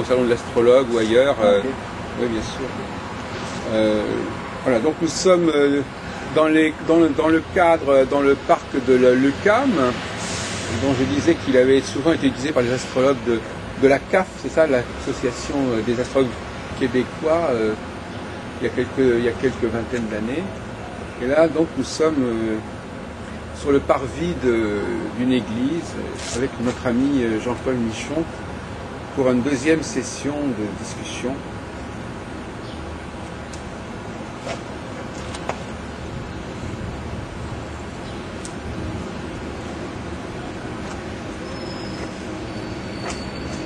au salon de l'astrologue ou ailleurs. Ok. Oui, bien sûr. Voilà, donc nous sommes dans le cadre, dans le parc de l'UQAM, dont je disais qu'il avait souvent été utilisé par les astrologues de la CAF, c'est ça, l'association des astrologues québécois, il y a quelques vingtaines d'années. Et là, donc, nous sommes sur le parvis d'une église avec notre ami Jean-Paul Michon pour une deuxième session de discussion.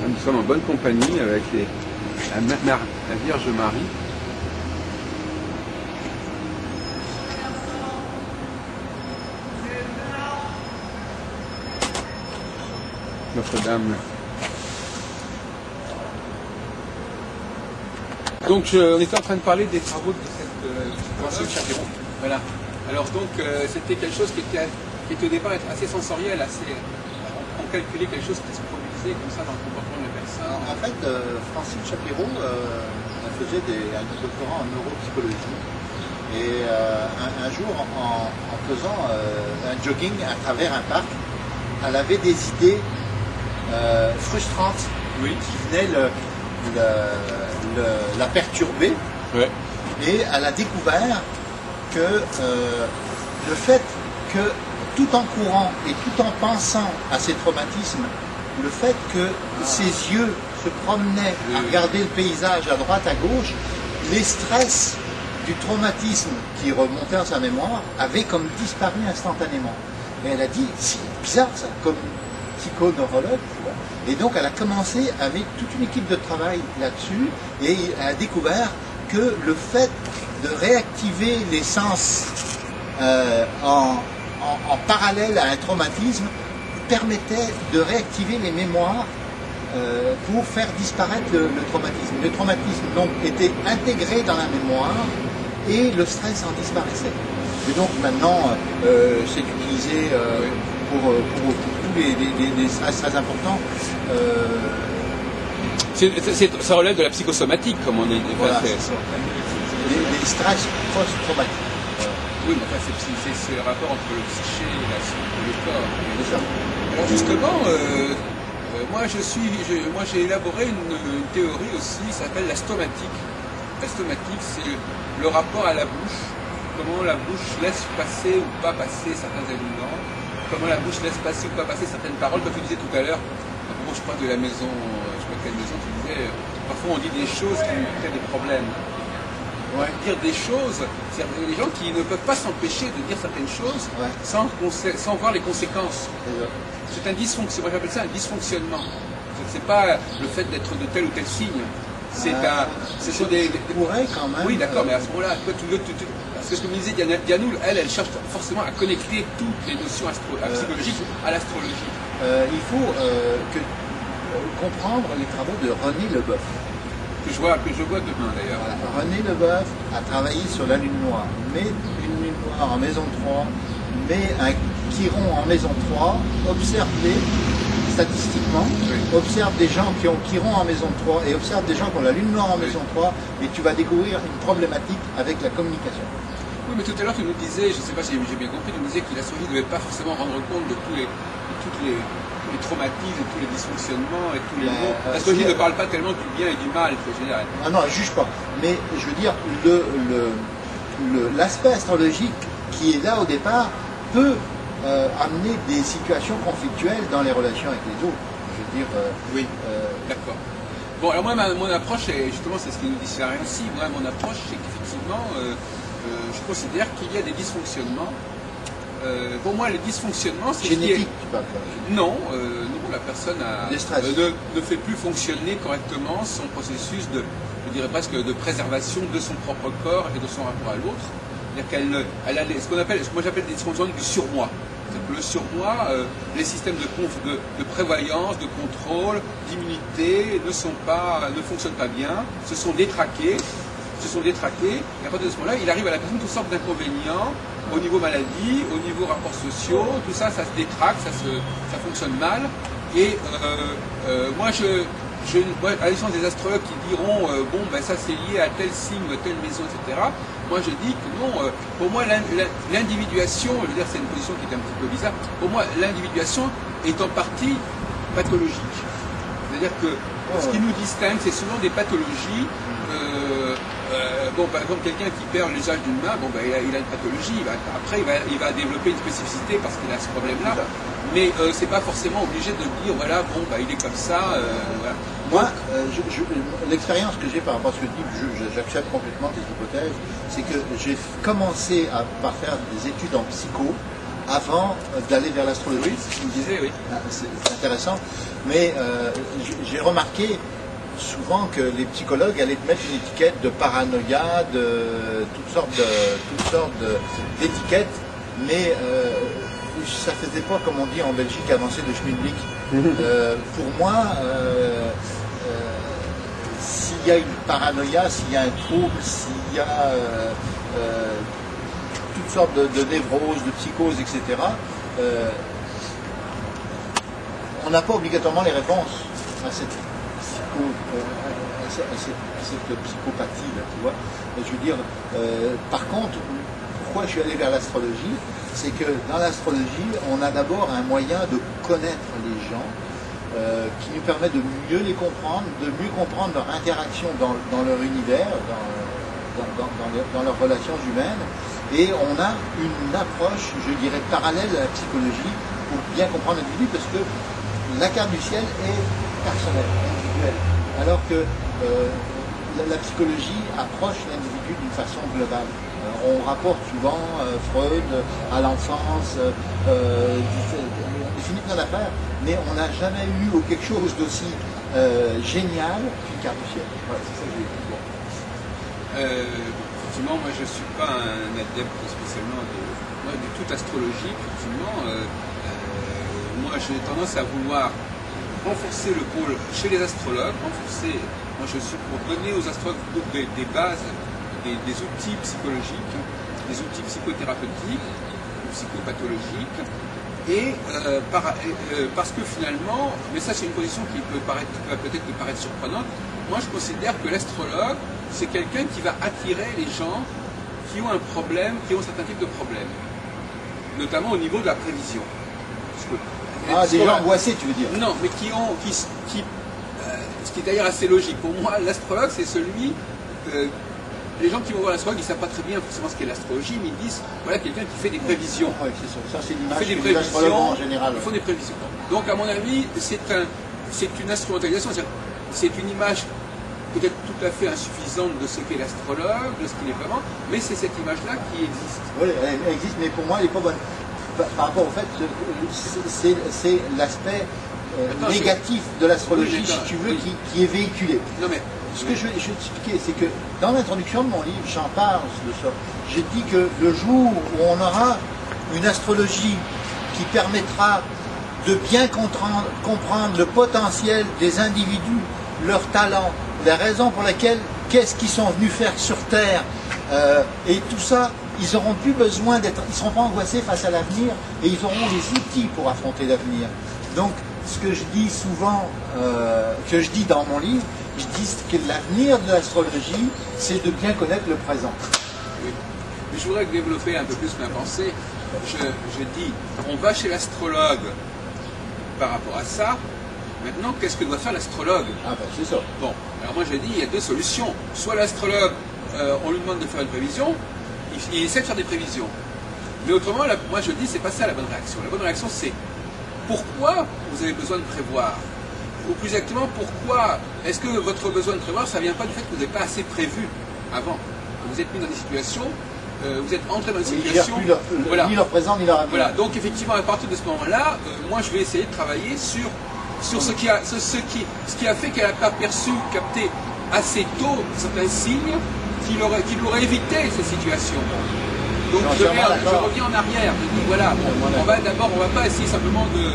Nous sommes en bonne compagnie avec la Vierge Marie. Notre-Dame. Donc on était en train de parler des travaux de cette Francine Chaperon. Voilà. Alors donc c'était quelque chose qui était au départ assez sensoriel, on calculait quelque chose qui se produisait comme ça dans le comportement de la personne. En fait, Francine Chaperon, elle faisait un doctorat en neuropsychologie. Et un jour, en faisant un jogging à travers un parc, elle avait des idées frustrantes qui venaient la perturber. Ouais. Et elle a découvert que le fait que tout en courant et tout en pensant à ces traumatismes, le fait que ses yeux se promenaient à regarder le paysage à droite, à gauche, les stress du traumatisme qui remontait en sa mémoire avaient comme disparu instantanément. Et elle a dit, c'est bizarre ça, comme psychoneurologue, tu vois. Et donc elle a commencé avec toute une équipe de travail là-dessus et elle a découvert que le fait de réactiver les sens en parallèle à un traumatisme permettait de réactiver les mémoires pour faire disparaître le traumatisme. Le traumatisme donc était intégré dans la mémoire et le stress en disparaissait. Et donc maintenant c'est utilisé pour tous les stress très importants. Ça relève de la psychosomatique, comme on est. Voilà, les stress post-traumatiques. Oui, mais enfin, c'est le rapport entre le psyché et le corps. Alors justement, moi j'ai élaboré une théorie aussi, qui s'appelle la stomatique. La stomatique, c'est le rapport à la bouche, comment la bouche laisse passer ou pas passer certains éléments, comment la bouche laisse passer ou pas passer certaines paroles, comme tu disais tout à l'heure. Je crois de la maison, je sais pas quelle maison tu disais, parfois on dit des choses qui nous créent des problèmes. Ouais. Dire des choses, c'est-à-dire des gens qui ne peuvent pas s'empêcher de dire certaines choses sans voir les conséquences. C'est un dysfonctionnement, moi j'appelle ça un dysfonctionnement. C'est pas le fait d'être de tel ou tel signe. Ce sont des pourrait quand même. Oui, d'accord, mais à ce moment-là, parce que ce que me disait Dianoul, elle cherche forcément à connecter toutes les notions psychologiques à l'astrologie. Il faut comprendre les travaux de René Leboeuf. Que je vois demain d'ailleurs. Voilà. René Leboeuf a travaillé sur la lune noire, met une lune noire en maison 3, met un chiron en maison 3, observe statistiquement, observe des gens qui ont chiron en maison 3 et observe des gens qui ont la lune noire en maison 3 et tu vas découvrir une problématique avec la communication. Oui, mais tout à l'heure tu nous disais, je ne sais pas si j'ai bien compris, tu nous disais que l'astrologie ne devait pas forcément rendre compte de tous les traumatismes, tous les dysfonctionnements et tous les maux. L'astrologie ne parle pas tellement du bien et du mal, je veux dire. Ah non, elle ne juge pas. Mais je veux dire, l'aspect astrologique qui est là au départ peut amener des situations conflictuelles dans les relations avec les autres. Je veux dire. Oui. D'accord. Bon, alors moi, mon approche, et justement, c'est ce qui nous dit rien aussi. Moi, mon approche, c'est qu'effectivement, je considère qu'il y a des dysfonctionnements. Pour moi, les dysfonctionnements, c'est génétique, tu parles pas. Non, la personne ne fait plus fonctionner correctement son processus je dirais presque de préservation de son propre corps et de son rapport à l'autre. C'est-à-dire qu'elle a ce qu'on appelle, moi j'appelle des dysfonctionnements du surmoi. Le surmoi, les systèmes de prévoyance, de contrôle, d'immunité ne fonctionnent pas bien, se sont détraqués, et à partir de ce moment-là, il arrive à la personne toutes sortes d'inconvénients au niveau maladie, au niveau rapports sociaux, tout ça, ça se détraque, ça fonctionne mal. Et moi, moi, à l'exception des astrologues qui diront bon ben ça c'est lié à tel signe, telle maison, etc. Moi je dis que non, pour moi l'individuation, je veux dire c'est une position qui est un petit peu bizarre, pour moi l'individuation est en partie pathologique. C'est-à-dire que ce qui nous distingue, c'est souvent des pathologies. Bon, par exemple, quelqu'un qui perd l'usage d'une main, bon, ben, il a une pathologie. Après, il va développer une spécificité parce qu'il a ce problème-là. Mais c'est pas forcément obligé de dire, voilà, bon, ben, il est comme ça. Voilà. Moi, l'expérience que j'ai par rapport à ce que tu dis, j'accepte complètement tes hypothèses, c'est que j'ai commencé par faire des études en psycho avant d'aller vers l'astrologie. Oui, c'est ce qu'il me disait, oui. C'est intéressant. Mais j'ai remarqué souvent que les psychologues allaient te mettre une étiquette de paranoïa, de toutes sortes d'étiquettes, mais ça faisait pas, comme on dit en Belgique, avancer de schmilblick. Pour moi, s'il y a une paranoïa, s'il y a un trouble, s'il y a toutes sortes de névroses, de psychoses, etc., on n'a pas obligatoirement les réponses à cette psychopathie, là, tu vois. Je veux dire, par contre, pourquoi je suis allé vers l'astrologie, c'est que dans l'astrologie, on a d'abord un moyen de connaître les gens, qui nous permet de mieux les comprendre, de mieux comprendre leur interaction dans leur univers, dans leurs relations humaines, et on a une approche, je dirais, parallèle à la psychologie pour bien comprendre l'individu, parce que la carte du ciel est personnelle, individuelle, alors que la psychologie approche l'individu d'une façon globale. On rapporte souvent Freud à l'enfance, Philippe n'en a pas, mais on n'a jamais eu quelque chose d'aussi génial qu'une carte du ciel. Voilà, c'est ça que j'ai dit. Bon. Effectivement, moi je ne suis pas un adepte spécialement de toute astrologie. Effectivement, moi j'ai tendance à vouloir renforcer le pôle chez les astrologues, moi je suis pour donner aux astrologues des bases, des outils psychologiques, des outils psychothérapeutiques, psychopathologiques, et parce que finalement, mais ça c'est une position qui va peut-être te paraître surprenante, moi je considère que l'astrologue, c'est quelqu'un qui va attirer les gens qui ont un problème, qui ont un certain type de problème, notamment au niveau de la prévision. Des gens angoissés, tu veux dire? Non, mais ce qui est d'ailleurs assez logique. Pour moi, l'astrologue, c'est celui... les gens qui vont voir l'astrologue, ils ne savent pas très bien forcément ce qu'est l'astrologie, mais ils disent, voilà, quelqu'un qui fait des prévisions. Oui, c'est ça. Ça, c'est l'image des l'astrologue en général. Ils font des prévisions. Donc, à mon avis, c'est une instrumentalisation. C'est une image peut-être tout à fait insuffisante de ce qu'est l'astrologue, de ce qu'il est vraiment, mais c'est cette image-là qui existe. Oui, elle existe, mais pour moi, elle n'est pas bonne. Par rapport au fait, c'est l'aspect négatif de l'astrologie, si tu veux, qui est véhiculé. Non, mais ce que je vais t'expliquer, c'est que dans l'introduction de mon livre, j'en parle de ça. J'ai dit que le jour où on aura une astrologie qui permettra de bien comprendre le potentiel des individus, leurs talents, la raison pour laquelle, qu'est-ce qu'ils sont venus faire sur Terre, et tout ça, ils n'auront plus besoin d'être, ils ne seront pas angoissés face à l'avenir, et ils auront les outils pour affronter l'avenir. Donc, ce que je dis souvent, que je dis dans mon livre, je dis que l'avenir de l'astrologie, c'est de bien connaître le présent. Oui. Mais je voudrais développer un peu plus ma pensée. Je dis, on va chez l'astrologue par rapport à ça. Maintenant, qu'est-ce que doit faire l'astrologue? Ah ben, c'est ça. Bon, alors moi je dis, il y a deux solutions. Soit l'astrologue, on lui demande de faire une prévision, il essaie de faire des prévisions. Mais autrement, moi je dis, c'est pas ça la bonne réaction. La bonne réaction, c'est pourquoi vous avez besoin de prévoir? Ou plus exactement, pourquoi est-ce que votre besoin de prévoir, ça ne vient pas du fait que vous n'avez pas assez prévu avant? Vous êtes mis dans des situations, vous êtes entré dans des situations... Voilà. Ni leur présent, ni leur avenir. Voilà, donc effectivement, à partir de ce moment-là, moi je vais essayer de travailler sur ce qui a fait qu'elle n'a pas capté assez tôt certains signes qui l'auraient évité ces situations. Donc je reviens en arrière, je dis voilà, on va pas essayer simplement de...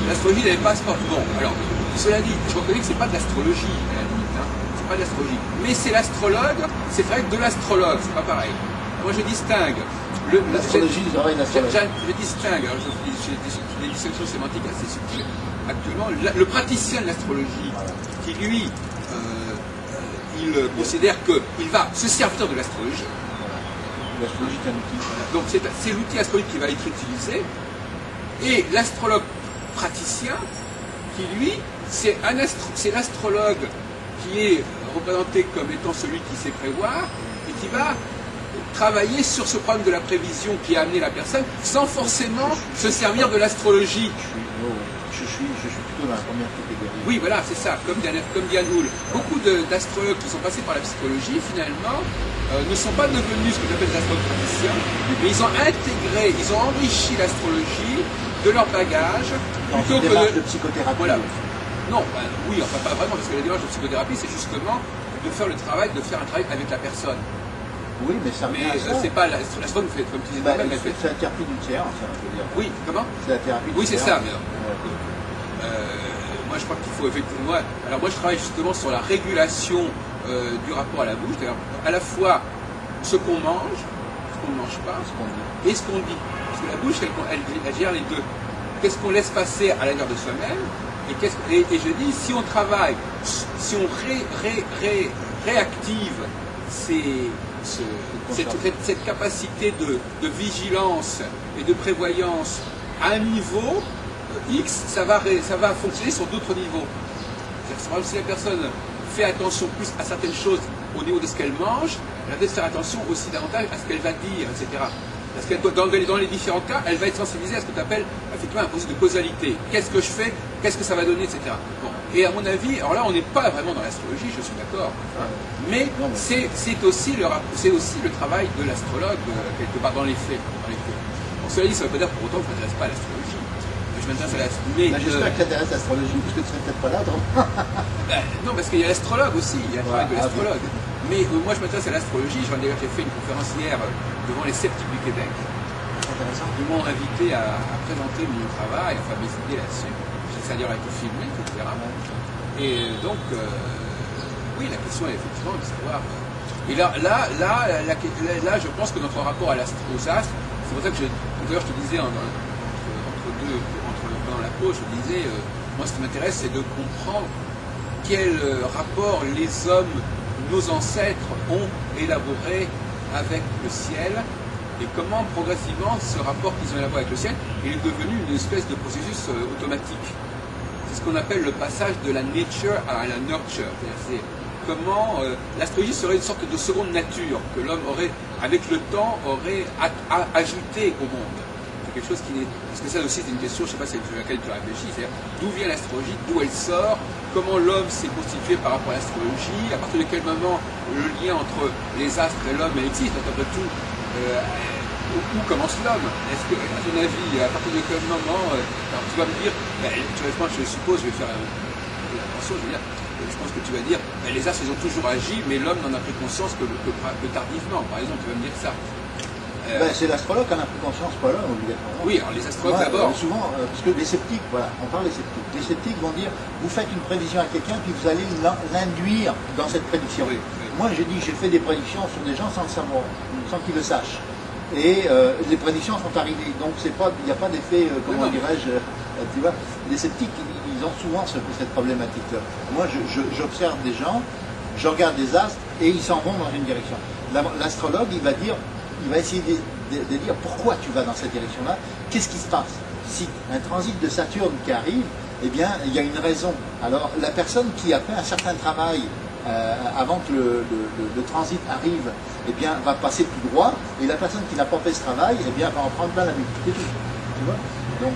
l'astrologie n'avait pas ce bon, alors, cela dit, je reconnais que c'est pas de l'astrologie, à la limite, hein, c'est pas de l'astrologie. Mais c'est l'astrologue, c'est vrai que de l'astrologue, c'est pas pareil. moi je distingue. L'astrologie, vous aurez une astrologie. Je distingue, alors j'ai des distinctions sémantiques assez subtiles. Actuellement, le praticien de l'astrologie, qui lui, il considère qu'il va se servir de l'astrologie. L'astrologie est un outil. Donc c'est l'outil astrologique qui va être utilisé. Et l'astrologue praticien, qui lui, c'est l'astrologue qui est représenté comme étant celui qui sait prévoir et qui va travailler sur ce problème de la prévision qui a amené la personne sans forcément se servir de l'astrologie. Je suis plutôt dans la première catégorie. Oui, voilà, c'est ça, comme Diane Hull. Beaucoup d'astrologues qui sont passés par la psychologie, finalement, ne sont pas devenus ce que j'appelle des astrologues praticiens, mais ils ont intégré, ils ont enrichi l'astrologie de leur bagage. Dans une démarche de psychothérapie. Voilà. Non, oui, enfin pas vraiment, parce que la démarche de psychothérapie, c'est justement de faire un travail avec la personne. Oui, mais ça mais c'est pas l'astrologue fait, comme tu disais, c'est la thérapie d'une séance, hein, je veux dire. Oui, comment? C'est la thérapie d'une séance. Oui, c'est ça, mais moi je crois qu'il faut effectivement. Alors moi je travaille justement sur la régulation du rapport à la bouche, c'est-à-dire à la fois ce qu'on mange, ce qu'on ne mange pas, et ce qu'on dit. Parce que la bouche, elle gère les deux. Qu'est-ce qu'on laisse passer à l'intérieur de soi-même, et je dis, si on travaille, si on réactive cette capacité de vigilance et de prévoyance à un niveau X, ça va fonctionner sur d'autres niveaux. Par exemple, si la personne fait attention plus à certaines choses au niveau de ce qu'elle mange, elle va peut-être faire attention aussi davantage à ce qu'elle va dire, etc. Parce que dans les différents cas, elle va être sensibilisée à ce que tu appelles effectivement un processus de causalité. Qu'est-ce que je fais? Qu'est-ce que ça va donner, etc. Bon. Et à mon avis, alors là, on n'est pas vraiment dans l'astrologie, je suis d'accord. Hein, mais c'est aussi le travail de l'astrologue, quelque part dans les faits. Bon, cela dit, ça ne veut pas dire pour autant que je ne m'intéresse pas à l'astrologie. Je m'intéresse à l'astrologie. J'espère que tu t'intéresses à l'astrologie, parce que tu ne serais peut-être pas là, donc. Non, parce qu'il y a l'astrologue aussi, il y a le travail de l'astrologue. Mais moi, je m'intéresse à l'astrologie. D'ailleurs, j'ai fait une conférence hier devant les sceptiques du Québec. Ils m'ont invité à présenter mon travail, enfin mes idées là-dessus. C'est-à-dire a été filmé, etc. Et donc, oui, la question est effectivement de savoir. Et là, je pense que notre rapport aux astres, c'est pour ça que d'ailleurs, je te disais dans la pause, je te disais, moi, ce qui m'intéresse, c'est de comprendre quel rapport les hommes, nos ancêtres, ont élaboré avec le ciel. Et comment progressivement ce rapport qu'ils ont élaboré avec le ciel, il est devenu une espèce de processus automatique. C'est ce qu'on appelle le passage de la nature à la nurture. C'est comment l'astrologie serait une sorte de seconde nature que l'homme aurait, avec le temps, aurait ajouté au monde. C'est quelque chose qui est... Parce que ça aussi c'est une question, je ne sais pas si à laquelle tu as réfléchi, c'est-à-dire d'où vient l'astrologie, d'où elle sort, comment l'homme s'est constitué par rapport à l'astrologie, à partir de quel moment le lien entre les astres et l'homme existe, après tout. Où commence l'homme? Est-ce que, à ton avis, à partir de quel moment, alors tu vas me dire, je suppose, je vais faire attention, je pense que tu vas dire, les astres ils ont toujours agi, mais l'homme n'en a pris conscience que tardivement, par exemple, tu vas me dire ça. C'est l'astrologue qui en a pris conscience, pas l'homme, obligatoirement. Oui, alors les astrologues d'abord. Souvent, parce que les sceptiques, voilà, on parle des sceptiques. Les sceptiques vont dire, vous faites une prévision à quelqu'un, puis vous allez l'induire dans cette prédiction. Oui. Moi, j'ai fait des prédictions sur des gens sans le savoir, sans qu'ils le sachent. Et les prédictions sont arrivées. Donc, il n'y a pas d'effet, comment dirais-je, tu vois. Les sceptiques, ils ont souvent cette problématique-là. Moi, j'observe des gens, je regarde des astres, et ils s'en vont dans une direction. L'astrologue, il va essayer de dire pourquoi tu vas dans cette direction-là, qu'est-ce qui se passe. Si un transit de Saturne qui arrive, eh bien, il y a une raison. Alors, la personne qui a fait un certain travail avant que le transit arrive, eh bien, va passer tout droit, et la personne qui n'a pas fait ce travail, eh bien, va en prendre plein la vue. C'est tout. Tu vois? Donc,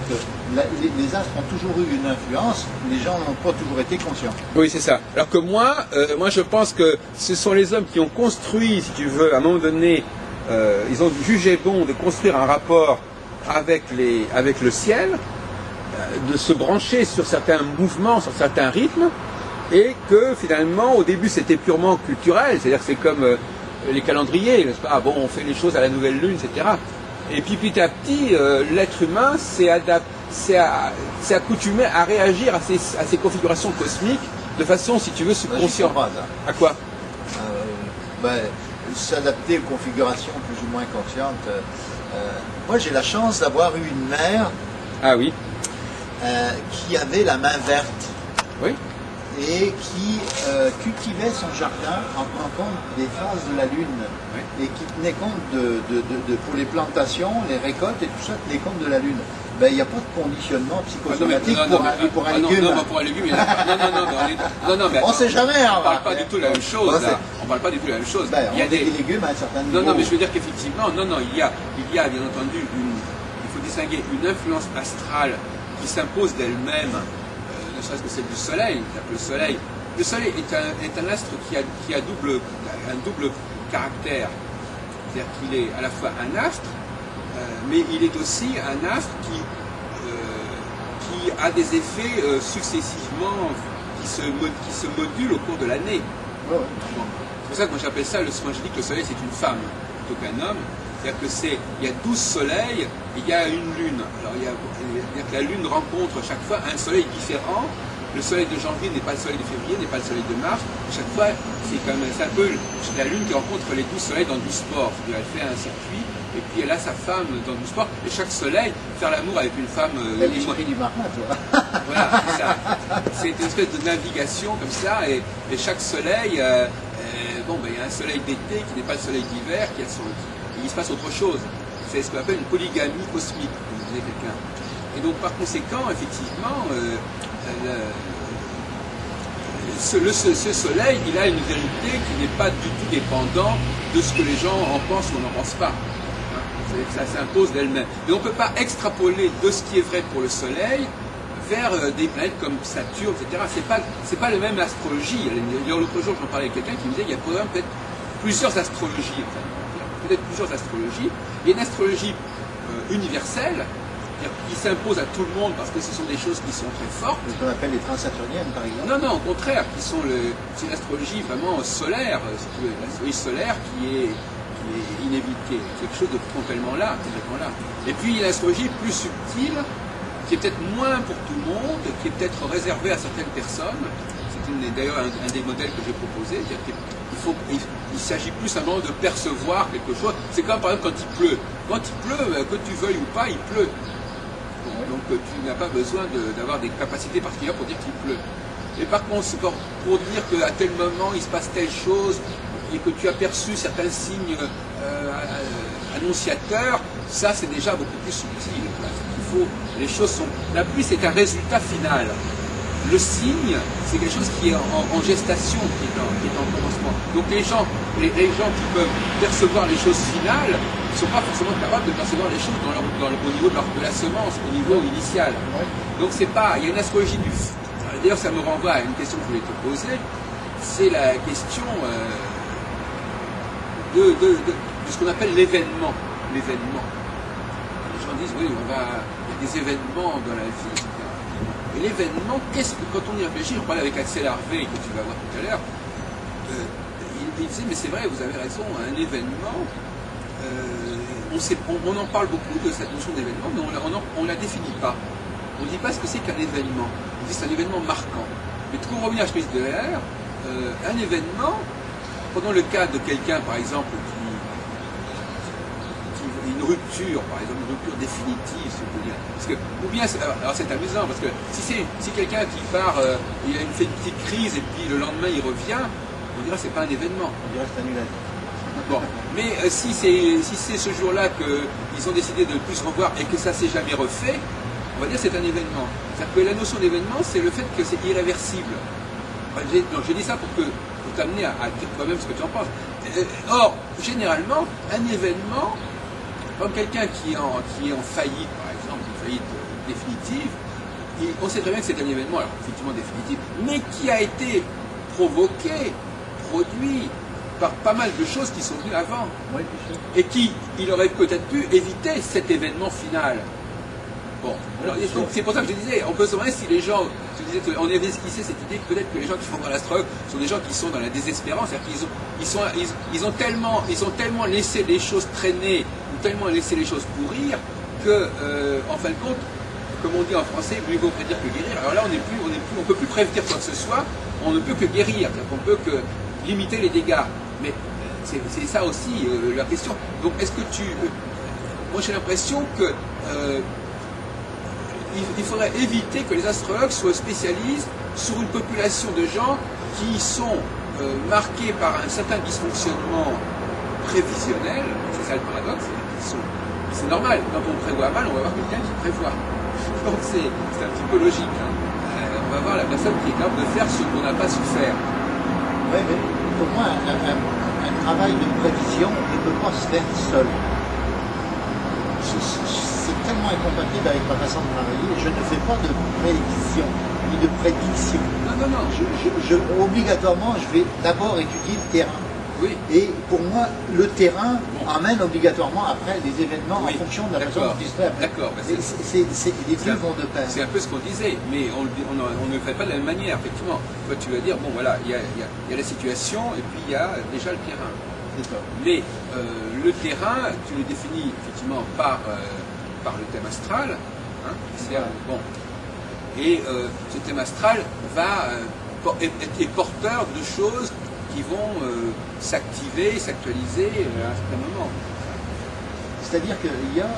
les astres ont toujours eu une influence, les gens n'ont pas toujours été conscients. Oui, c'est ça. Alors que moi, je pense que ce sont les hommes qui ont construit, si tu veux, à un moment donné, ils ont jugé bon de construire un rapport avec le ciel, de se brancher sur certains mouvements, sur certains rythmes, et que finalement, au début, c'était purement culturel, c'est-à-dire que c'est comme les calendriers, n'est-ce pas? Bon, on fait les choses à la nouvelle lune, etc. Et puis petit à petit, l'être humain s'est accoutumé à réagir à ces configurations cosmiques de façon, si tu veux, subconsciente. À quoi? s'adapter aux configurations plus ou moins conscientes. Moi, j'ai la chance d'avoir eu une mère Ah oui. qui avait la main verte Oui. et qui cultivait son jardin en tenant compte des phases de la lune et qui tenait compte pour les plantations, les récoltes et tout ça, tenait compte de la lune. Ben, il n'y a pas de conditionnement psychosomatique pour un légume. Non, pour un légume, il n'y en a pas. Non, mais On ne sait jamais. On ne parle pas du tout la même chose. Là. On parle pas du tout la même chose. Ben, il y a des légumes à un certain niveau. Non, mais je veux dire qu'effectivement, il y a bien entendu il faut distinguer une influence astrale qui s'impose d'elle-même, ne serait-ce que celle du Soleil. Le Soleil est un astre qui a un double caractère. C'est-à-dire qu'il est à la fois un astre, mais il est aussi un astre qui a des effets successivement qui se modulent au cours de l'année. Oh. Bon. C'est pour ça que moi j'appelle ça, moi je dis que le Soleil c'est une femme plutôt qu'un homme. C'est-à-dire que il y a 12 soleils et il y a une lune. Alors c'est-à-dire que la lune rencontre chaque fois un soleil différent. Le soleil de janvier n'est pas le soleil de février, n'est pas le soleil de mars. Chaque fois, c'est un peu la lune qui rencontre les 12 soleils dans 12 sports. Elle fait un circuit, et puis elle a sa femme dans 12 sports. Et chaque soleil, faire l'amour avec une femme... l'esprit du marin, toi. Voilà, c'est ça. C'est une espèce de navigation comme ça, et chaque soleil... il y a un soleil d'été qui n'est pas le soleil d'hiver, il se passe autre chose. C'est ce qu'on appelle une polygamie cosmique, comme disait quelqu'un. Et donc, par conséquent, effectivement... ce soleil, il a une vérité qui n'est pas du tout dépendant de ce que les gens en pensent ou n'en pensent pas. Ça s'impose d'elle-même. Et on ne peut pas extrapoler de ce qui est vrai pour le soleil vers des planètes comme Saturne, etc. C'est pas la même astrologie. L'autre jour, j'en parlais avec quelqu'un qui me disait qu'il y a peut-être plusieurs astrologies. Peut-être plusieurs astrologies. Il y a une astrologie universelle, qui s'impose à tout le monde parce que ce sont des choses qui sont très fortes. Ce qu'on appelle les transsaturniennes, par exemple. Non, au contraire, c'est une astrologie vraiment solaire, l'astrologie solaire qui est inévitée, quelque chose de complètement là. Et puis il y a l'astrologie plus subtile, qui est peut-être moins pour tout le monde, qui est peut-être réservée à certaines personnes. C'est d'ailleurs un des modèles que j'ai proposé, il s'agit plus simplement de percevoir quelque chose. C'est comme par exemple quand il pleut. Quand il pleut, que tu veuilles ou pas, il pleut. Donc tu n'as pas besoin d'avoir des capacités particulières pour dire qu'il pleut. Et par contre, pour dire qu'à tel moment il se passe telle chose et que tu as perçu certains signes annonciateurs, ça c'est déjà beaucoup plus subtil. Les choses sont. La pluie c'est un résultat final. Le signe, c'est quelque chose qui est en gestation, qui est en commencement. Donc les gens qui peuvent percevoir les choses finales ne sont pas forcément capables de percevoir les choses au niveau de la semence, au niveau initial. Donc c'est pas. Il y a une astrologie du. D'ailleurs, ça me renvoie à une question que je voulais te poser. C'est la question de ce qu'on appelle l'événement. L'événement. Les gens disent oui, il y a des événements dans la vie, etc. Et l'événement, quand on y réfléchit, on parlait avec Axel Harvey, que tu vas voir tout à l'heure, il disait, mais c'est vrai, vous avez raison, un événement, on en parle beaucoup de cette notion d'événement, mais on ne la définit pas. On ne dit pas ce que c'est qu'un événement. On dit que c'est un événement marquant. Mais pour revenir à Schmitz de R, un événement, prenons le cas de quelqu'un, par exemple, une rupture, par exemple, une rupture définitive, si on peut dire. Parce que, ou bien, alors c'est amusant, parce que si quelqu'un qui part, il fait une petite crise et puis le lendemain il revient, on dirait que c'est pas un événement. On dirait que c'est annulé. Bon, mais si c'est ce jour-là qu'ils ont décidé de ne plus se revoir et que ça s'est jamais refait, on va dire que c'est un événement. C'est-à-dire que la notion d'événement, c'est le fait que c'est irréversible. J'ai dit ça pour t'amener à dire toi-même ce que tu en penses. Or, généralement, un événement, comme quelqu'un qui est en faillite, par exemple, une faillite définitive, on sait très bien que c'est un événement, alors effectivement définitif, mais qui a été provoqué, produit par pas mal de choses qui sont venues avant. Oui, et il aurait peut-être pu éviter cet événement final. Bon, alors, donc c'est pour ça que je disais, on peut se demander si les gens, on avait esquissé cette idée que peut-être que les gens qui font dans l'astrologue sont des gens qui sont dans la désespérance, c'est-à-dire qu'ils ont tellement laissé les choses traîner, ou tellement laissé les choses pourrir, que, en fin de compte, comme on dit en français, mieux vaut prédire que guérir. Alors là, on peut plus prévenir quoi que ce soit, on ne peut que guérir, c'est-à-dire qu'on peut que limiter les dégâts. Mais c'est ça aussi la question. Donc est-ce que moi j'ai l'impression que il faudrait éviter que les astrologues soient spécialistes sur une population de gens qui sont marqués par un certain dysfonctionnement prévisionnel. C'est ça le paradoxe. C'est normal, quand on prévoit mal, on va voir quelqu'un qui prévoit. Donc c'est un petit peu logique. Hein. On va voir la personne qui est capable de faire ce qu'on n'a pas su faire. Oui, mais pour moi, un travail de prévision ne peut pas se faire seul. C'est tellement incompatible avec ma façon de travailler. Je ne fais pas de prévision ni de prédiction. Non. Obligatoirement, je vais d'abord étudier le terrain. Oui. Et pour moi, le terrain amène obligatoirement après les événements en fonction de la façon dont ils se fait. D'accord. Les deux vont de pair. C'est un peu ce qu'on disait, mais on ne le fait pas de la même manière, effectivement. Toi, tu vas dire, bon voilà, il y a la situation et puis il y a déjà le terrain. Mais le terrain, tu le définis effectivement par le thème astral. Hein, bon. Et ce thème astral est porteur de choses qui vont s'activer, s'actualiser à un certain moment. C'est-à-dire qu'il y a,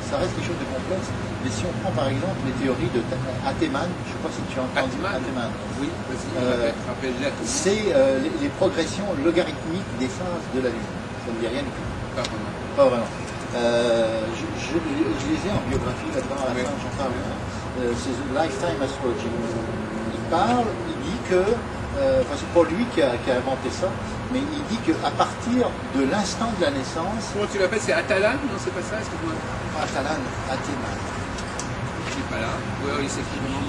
ça reste quelque chose de complexe, mais si on prend par exemple les théories de Attemann, je ne sais pas si tu as entendu Attemann. Oui, vas-y, rappelle-la. C'est les progressions logarithmiques des phases de la Lune. Ça ne dit rien du tout. Pas vraiment. Je les ai en biographie là-dedans, à la fin, j'en parle. C'est Lifetime Astrology. Il dit que c'est pas lui qui a inventé ça, mais il dit qu'à partir de l'instant de la naissance... Comment tu l'appelles? C'est Atalan? Non, c'est pas ça, excuse-moi. Atalan, Attemann. Je sais pas là. Oui, il s'écrit comment?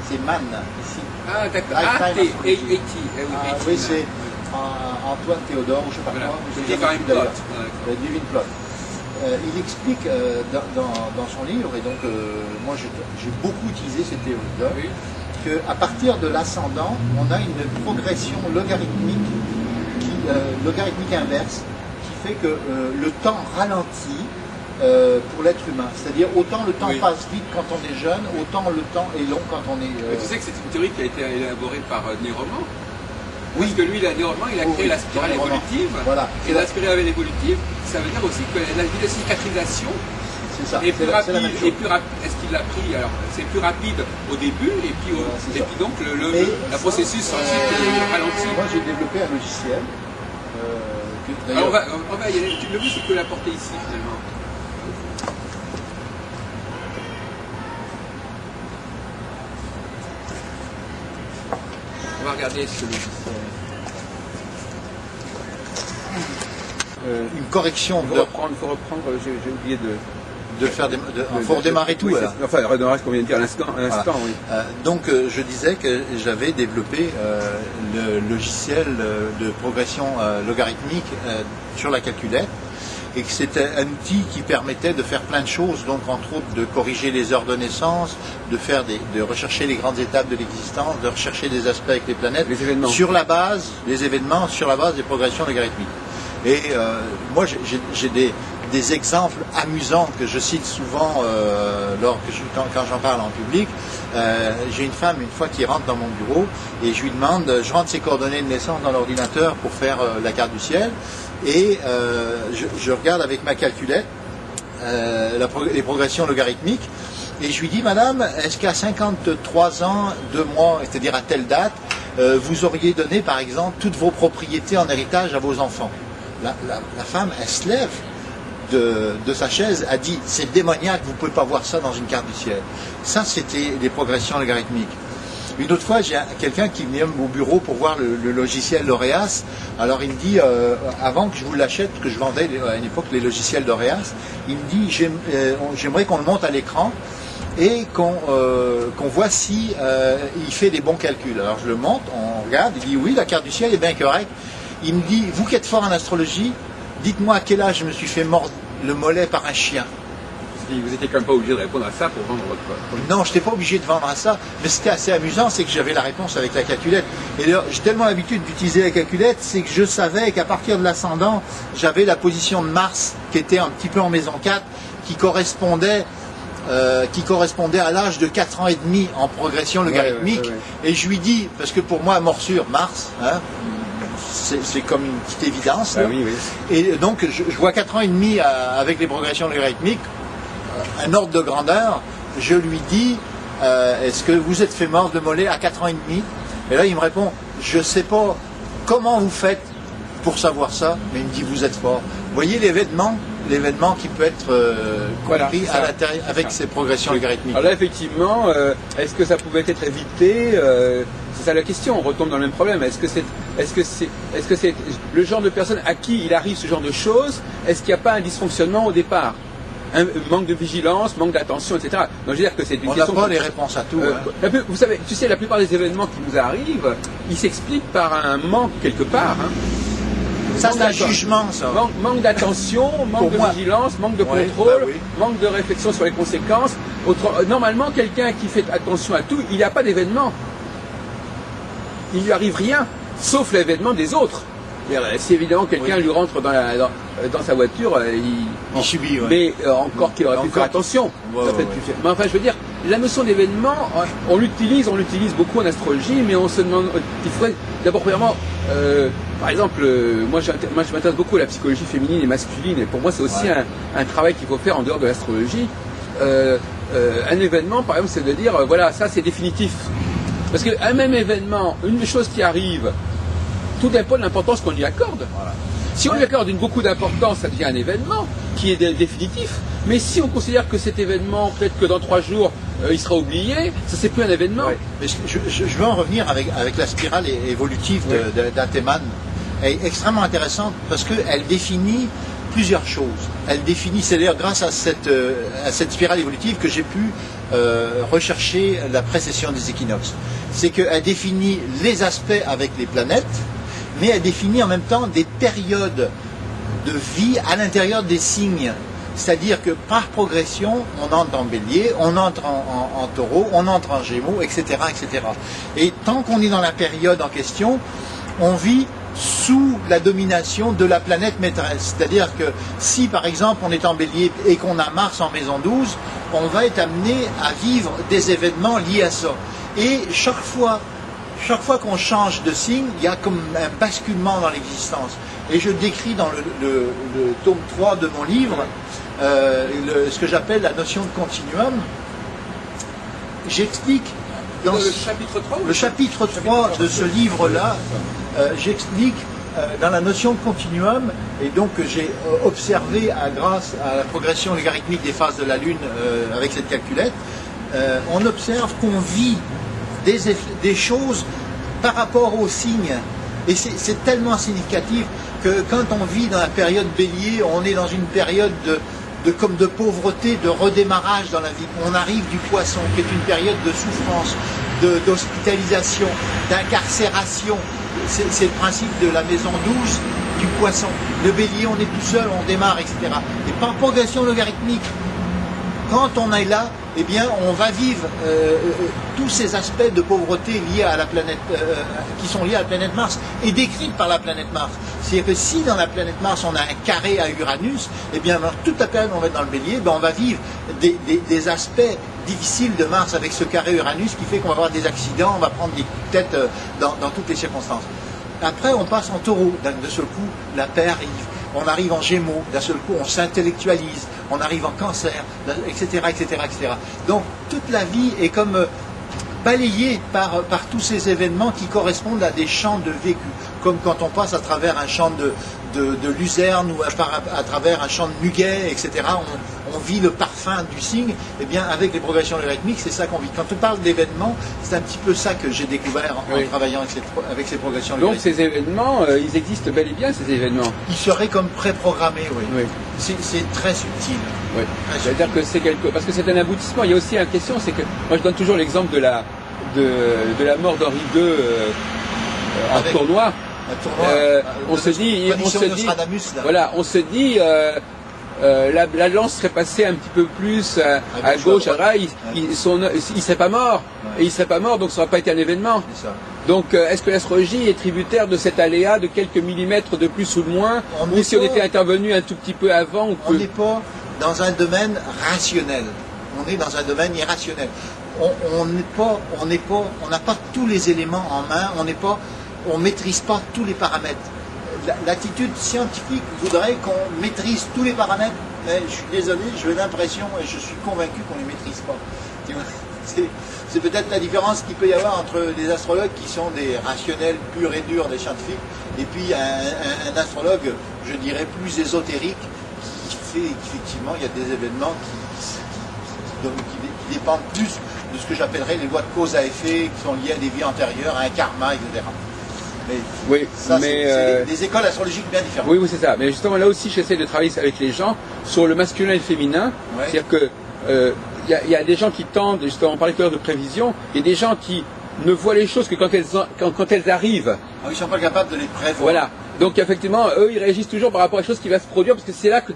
C'est Man, ici. Ah, d'accord. Oui, c'est Antoine Théodore, ou je sais pas quoi. Divine Plot. Divine Plot. Il explique dans son livre, et donc moi j'ai beaucoup utilisé cette théorie-là, qu'à partir de l'ascendant, on a une progression logarithmique, logarithmique inverse, qui fait que le temps ralentit pour l'être humain. C'est-à-dire autant le temps passe vite quand on est jeune, autant le temps est long quand on est... Tu sais que c'est une théorie qui a été élaborée par Néroman. Oui. Parce que lui, Néroman, il a créé la spirale évolutive. Voilà. Et la spirale évolutive, ça veut dire aussi que la vie de cicatrisation est plus rapide. Est-ce qu'il l'a pris? Alors, c'est plus rapide au début, et puis donc le processus ensuite est ralenti. Moi, j'ai développé un logiciel. Alors, on va y aller. Le but, c'est que l'apporter ici, finalement. On va regarder ce logiciel. Une correction. Il faut reprendre, j'ai oublié de faire il faut redémarrer tout. Voilà. Enfin, redémarrer ce qu'on vient de dire à l'instant. Voilà. Oui. Donc, je disais que j'avais développé le logiciel de progression logarithmique sur la calculette, et que c'était un outil qui permettait de faire plein de choses, donc entre autres de corriger les heures de naissance, de rechercher les grandes étapes de l'existence, de rechercher des aspects avec les planètes, les événements sur la base des progressions logarithmiques. Et moi, j'ai des exemples amusants que je cite souvent quand j'en parle en public. J'ai une femme, une fois, qui rentre dans mon bureau, et je lui demande, je rentre ses coordonnées de naissance dans l'ordinateur pour faire la carte du ciel, et je regarde avec ma calculette les progressions logarithmiques, et je lui dis, madame, est-ce qu'à 53 ans, 2 mois, c'est-à-dire à telle date, vous auriez donné, par exemple, toutes vos propriétés en héritage à vos enfants? La femme, elle se lève de sa chaise, a dit, c'est démoniaque, vous ne pouvez pas voir ça dans une carte du ciel. Ça, c'était les progressions logarithmiques. Une autre fois, j'ai quelqu'un qui venait au bureau pour voir le logiciel Laureas. Alors il me dit, avant que je vous l'achète, parce que je vendais à une époque les logiciels Laureas, il me dit, j'aimerais qu'on le monte à l'écran et qu'on voit si il fait des bons calculs. Alors je le monte, on regarde, il dit, oui, la carte du ciel est bien correcte. Il me dit, vous qui êtes fort en astrologie, dites-moi à quel âge je me suis fait mordre le mollet par un chien. Vous n'étiez quand même pas obligé de répondre à ça pour vendre votre... Non, je n'étais pas obligé de vendre à ça, mais c'était assez amusant, c'est que j'avais la réponse avec la calculette. Et d'ailleurs, j'ai tellement l'habitude d'utiliser la calculette, c'est que je savais qu'à partir de l'ascendant, j'avais la position de Mars, qui était un petit peu en maison 4, qui correspondait à l'âge de 4 ans et demi en progression logarithmique. Et je lui dis, parce que pour moi, morsure, Mars, hein, c'est comme une petite évidence. Ah là. oui, oui. Et donc, je vois 4 ans et demi avec les progressions logarithmiques, un ordre de grandeur. Je lui dis, est-ce que vous êtes fait mort de mollet à 4 ans et demi? Et là, il me répond, je sais pas comment vous faites pour savoir ça, mais il me dit, vous êtes fort. Vous voyez l'événement qui peut être compris Voilà, à l'intérieur avec ces progressions logarithmiques. Alors là, effectivement, est-ce que ça pouvait être évité c'est ça la question, on retombe dans le même problème. Est-ce que c'est le genre de personne à qui il arrive ce genre de choses? Est-ce qu'il n'y a pas un dysfonctionnement au départ? Un manque de vigilance, manque d'attention, etc. Donc je veux dire que c'est une On n'a question. pas les réponses à tout. Hein. Vous savez, tu sais, la plupart des événements qui nous arrivent, ils s'expliquent par un manque quelque part. Hein. Ça, c'est un jugement, ça. Manque d'attention, manque de vigilance, manque de contrôle, manque de réflexion sur les conséquences. Normalement, quelqu'un qui fait attention à tout, il n'y a pas d'événement. Il ne lui arrive rien, sauf l'événement des autres. Si évidemment quelqu'un lui rentre dans sa voiture, il subit. Mais encore qu'il aurait pu faire attention. Mais enfin, je veux dire, la notion d'événement, on l'utilise beaucoup en astrologie, mais on se demande, il faudrait d'abord premièrement, par exemple, moi je m'intéresse beaucoup à la psychologie féminine et masculine, et pour moi c'est aussi un travail qu'il faut faire en dehors de l'astrologie. Un événement, par exemple, c'est de dire, voilà, ça c'est définitif. Parce qu'un même événement, une chose qui arrive, tout dépend de l'importance qu'on y accorde. Voilà. Si on lui accorde beaucoup d'importance, ça devient un événement qui est définitif. Mais si on considère que cet événement, peut-être que dans 3 jours, il sera oublié, ça c'est plus un événement. Ouais. Mais je veux en revenir avec la spirale évolutive d'Anteman. Elle est extrêmement intéressante parce qu'elle définit plusieurs choses. Elle définit, c'est d'ailleurs grâce à cette spirale évolutive que j'ai pu rechercher la précession des équinoxes. C'est qu'elle définit les aspects avec les planètes, mais elle définit en même temps des périodes de vie à l'intérieur des signes. C'est-à-dire que par progression, on entre en bélier, on entre en taureau, on entre en gémeaux, etc., etc. Et tant qu'on est dans la période en question, on vit sous la domination de la planète maîtresse. C'est-à-dire que si par exemple on est en bélier et qu'on a Mars en maison 12, on va être amené à vivre des événements liés à ça. Et chaque fois qu'on change de signe, il y a comme un basculement dans l'existence. Et je décris dans le tome 3 de mon livre ce que j'appelle la notion de continuum. J'explique dans le chapitre 3 de ce livre-là, j'explique dans la notion de continuum, et donc que j'ai observé grâce à la progression logarithmique des phases de la Lune avec cette calculette, on observe qu'on vit des choses par rapport aux signes. Et c'est tellement significatif que quand on vit dans la période bélier, on est dans une période comme de pauvreté, de redémarrage dans la vie. On arrive du poisson, qui est une période de souffrance, d'hospitalisation, d'incarcération. C'est le principe de la maison 12 du poisson. Le bélier, on est tout seul, on démarre, etc. Et par progression logarithmique, quand on est là, eh bien, on va vivre tous ces aspects de pauvreté liés à la planète, qui sont liés à la planète Mars et décrits par la planète Mars. C'est-à-dire que si dans la planète Mars on a un carré à Uranus, eh bien, toute la période où on va être dans le bélier, ben, on va vivre des aspects difficiles de Mars avec ce carré Uranus qui fait qu'on va avoir des accidents, on va prendre des têtes dans toutes les circonstances. Après, on passe en taureau. De ce coup, la paix arrive. On arrive en gémeaux. D'un seul coup, on s'intellectualise. On arrive en cancer, etc., etc., etc. Donc, toute la vie est comme balayée par tous ces événements qui correspondent à des champs de vécu. Comme quand on passe à travers un champ de luzerne ou à travers un champ de muguet, etc. On vit le parfum du signe. Eh bien, avec les progressions logarithmiques, c'est ça qu'on vit. Quand on parle d'événements, c'est un petit peu ça que j'ai découvert en travaillant avec ces progressions logarithmiques. Donc ces événements, ils existent bel et bien, ces événements. Ils seraient comme préprogrammés, oui. C'est très subtil. Oui. C'est-à-dire que c'est parce que c'est un aboutissement. Il y a aussi une question, c'est que moi je donne toujours l'exemple de la mort d'Henri II en tournoi. On se dit, voilà, on se dit, la lance serait passée un petit peu plus à gauche, à droite, il serait pas mort, et il serait pas mort, donc ça n'aurait pas été un événement. Donc, est-ce que l'astrologie est tributaire de cet aléa de quelques millimètres de plus ou de moins, ou si on était intervenu un tout petit peu avant ou on n'est pas dans un domaine rationnel, on est dans un domaine irrationnel. On n'a pas tous les éléments en main, on n'est pas on ne maîtrise pas tous les paramètres. L'attitude scientifique voudrait qu'on maîtrise tous les paramètres, mais je suis désolé, j'ai l'impression et je suis convaincu qu'on ne les maîtrise pas. C'est peut-être la différence qu'il peut y avoir entre les astrologues qui sont des rationnels purs et durs, des scientifiques, et puis un astrologue, je dirais, plus ésotérique, qui fait qu'effectivement il y a des événements qui dépendent plus de ce que j'appellerais les lois de cause à effet, qui sont liées à des vies antérieures, à un karma, etc. Mais oui, ça, c'est des écoles astrologiques bien différentes. Oui, oui, c'est ça. Mais justement, là aussi, j'essaie de travailler avec les gens sur le masculin et le féminin. Ouais. C'est-à-dire que y a des gens qui tendent, justement, on parlait tout à l'heure de prévision, il y a des gens qui ne voient les choses que quand elles arrivent. Ah, ils ne sont pas capables de les prévoir. Voilà. Donc effectivement, eux, ils réagissent toujours par rapport à quelque chose qui va se produire, parce que c'est là que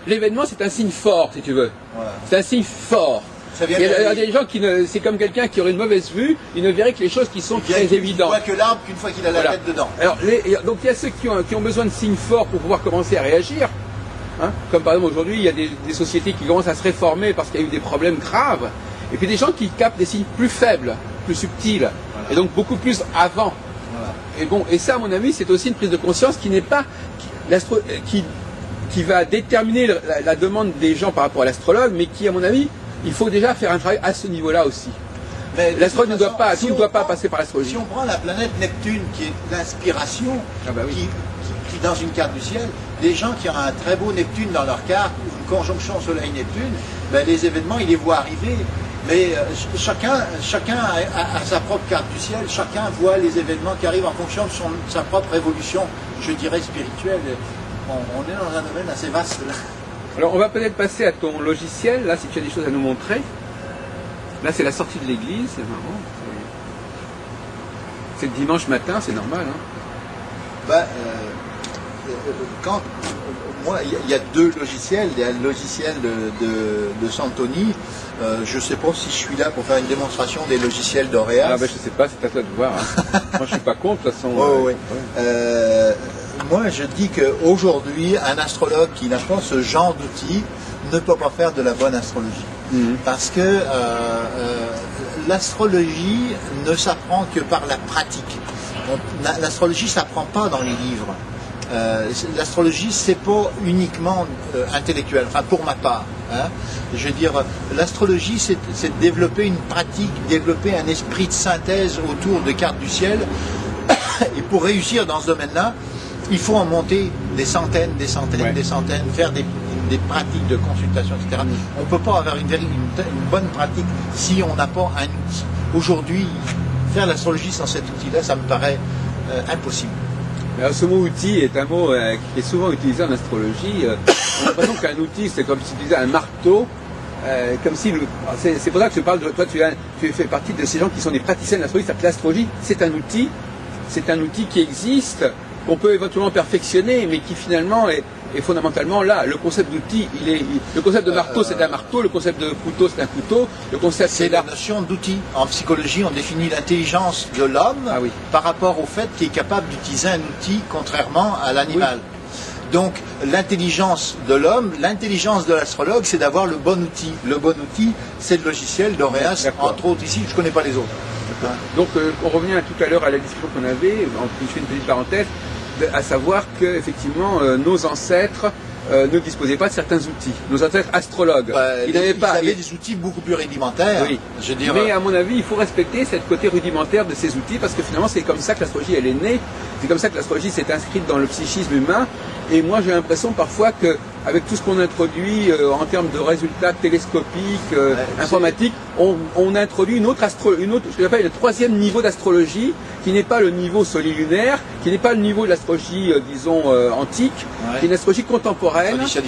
l'événement, c'est un signe fort, si tu veux. Voilà. C'est un signe fort. Il y a des gens c'est comme quelqu'un qui aurait une mauvaise vue, il ne verrait que les choses qui sont très évidentes. Il ne voit que l'arbre qu'une fois qu'il a la tête dedans. Alors, donc il y a ceux qui ont besoin de signes forts pour pouvoir commencer à réagir. Hein, comme par exemple aujourd'hui, il y a des sociétés qui commencent à se réformer parce qu'il y a eu des problèmes graves. Et puis des gens qui captent des signes plus faibles, plus subtils, voilà. Et donc beaucoup plus avant. Voilà. Et bon, et ça, à mon avis, c'est aussi une prise de conscience qui n'est pas qui va déterminer la demande des gens par rapport à l'astrologue, mais qui, à mon avis, il faut déjà faire un travail à ce niveau-là aussi. L'astrologue ne doit pas, doit pas passer par l'astrologie. Si on prend la planète Neptune, qui est l'inspiration, qui dans une carte du ciel, les gens qui ont un très beau Neptune dans leur carte, une conjonction Soleil-Neptune, les événements, ils les voient arriver. Mais chacun a sa propre carte du ciel, chacun voit les événements qui arrivent en fonction de sa propre évolution, je dirais, spirituelle. On est dans un domaine assez vaste là. Alors on va peut-être passer à ton logiciel, là, si tu as des choses à nous montrer. Là, c'est la sortie de l'église, c'est marrant. C'est le dimanche matin, c'est normal. Hein. Moi, il y a deux logiciels. Il y a le logiciel de Santoni. Je ne sais pas si je suis là pour faire une démonstration des logiciels d'Auréas. Ah je ne sais pas, c'est à toi de voir. Hein. Moi, je ne suis pas contre, de toute façon. Moi, je dis qu'aujourd'hui, un astrologue qui n'a pas ce genre d'outils ne peut pas faire de la bonne astrologie. Parce que l'astrologie ne s'apprend que par la pratique. L'astrologie ne s'apprend pas dans les livres. L'astrologie, c'est pas uniquement intellectuel, enfin pour ma part. Hein. Je veux dire, l'astrologie, c'est développer une pratique, développer un esprit de synthèse autour de cartes du ciel. Et pour réussir dans ce domaine-là, il faut en monter des centaines, faire des pratiques de consultation, etc. On ne peut pas avoir une bonne pratique si on n'a pas un outil. Aujourd'hui, faire l'astrologie sans cet outil-là, ça me paraît impossible. Alors, ce mot outil est un mot qui est souvent utilisé en astrologie. On a l'impression qu'un outil, c'est comme si tu disais un marteau. Comme si c'est pour ça que je parle de toi, tu fais partie de ces gens qui sont des praticiens de l'astrologie. C'est-à-dire que l'astrologie, c'est un outil qui existe, qu'on peut éventuellement perfectionner, mais qui finalement est fondamentalement là. Le concept d'outil, le concept de marteau, c'est un marteau, le concept de couteau, c'est un couteau, le concept c'est la notion d'outil. En psychologie, on définit l'intelligence de l'homme par rapport au fait qu'il est capable d'utiliser un outil contrairement à l'animal. Donc l'intelligence de l'homme, l'intelligence de l'astrologue, c'est d'avoir le bon outil. Le bon outil, c'est le logiciel d'Auréas, entre autres ici, je ne connais pas les autres. Donc on revient tout à l'heure à la discussion qu'on avait, je fais une petite parenthèse, à savoir qu'effectivement nos ancêtres ne disposaient pas de certains outils. Nos ancêtres astrologues, ils avaient des outils beaucoup plus rudimentaires. Oui. Mais à mon avis, il faut respecter ce côté rudimentaire de ces outils parce que finalement c'est comme ça que l'astrologie elle est née, c'est comme ça que l'astrologie s'est inscrite dans le psychisme humain. Et moi j'ai l'impression parfois qu'avec tout ce qu'on introduit en termes de résultats télescopiques, informatiques, on introduit une autre, ce que j'appelle le troisième niveau d'astrologie, qui n'est pas le niveau solilunaire, qui n'est pas le niveau de l'astrologie, disons, antique, qui est une astrologie contemporaine, c'est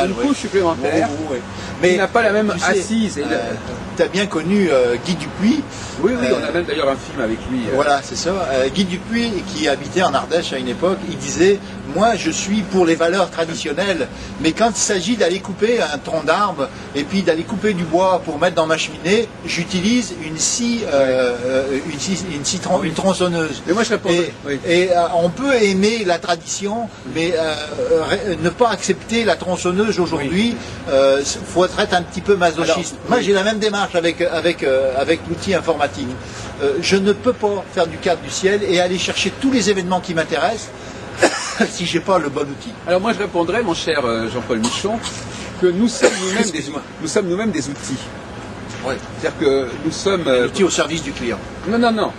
une couche supplémentaire, mais qui n'a pas la même assise. Tu as bien connu Guy Dupuis. Oui, on a même d'ailleurs un film avec lui. Voilà, c'est ça. Guy Dupuis, qui habitait en Ardèche à une époque, il disait « Moi, je suis pour les valeurs traditionnelles, Mais quand il s'agit d'aller couper un tronc d'arbre et puis d'aller couper du bois pour mettre dans ma cheminée, j'utilise une tronçonneuse. Et moi je réponds. On peut aimer la tradition, mais ne pas accepter la tronçonneuse aujourd'hui, faut être un petit peu masochiste. Moi j'ai la même démarche avec l'outil informatique. Je ne peux pas faire du cadre du ciel et aller chercher tous les événements qui m'intéressent si j'ai pas le bon outil. Alors moi je répondrais, mon cher Jean-Paul Michon, que nous sommes nous-mêmes des outils. Ouais. C'est-à-dire que nous sommes... Outil au service du client. Non.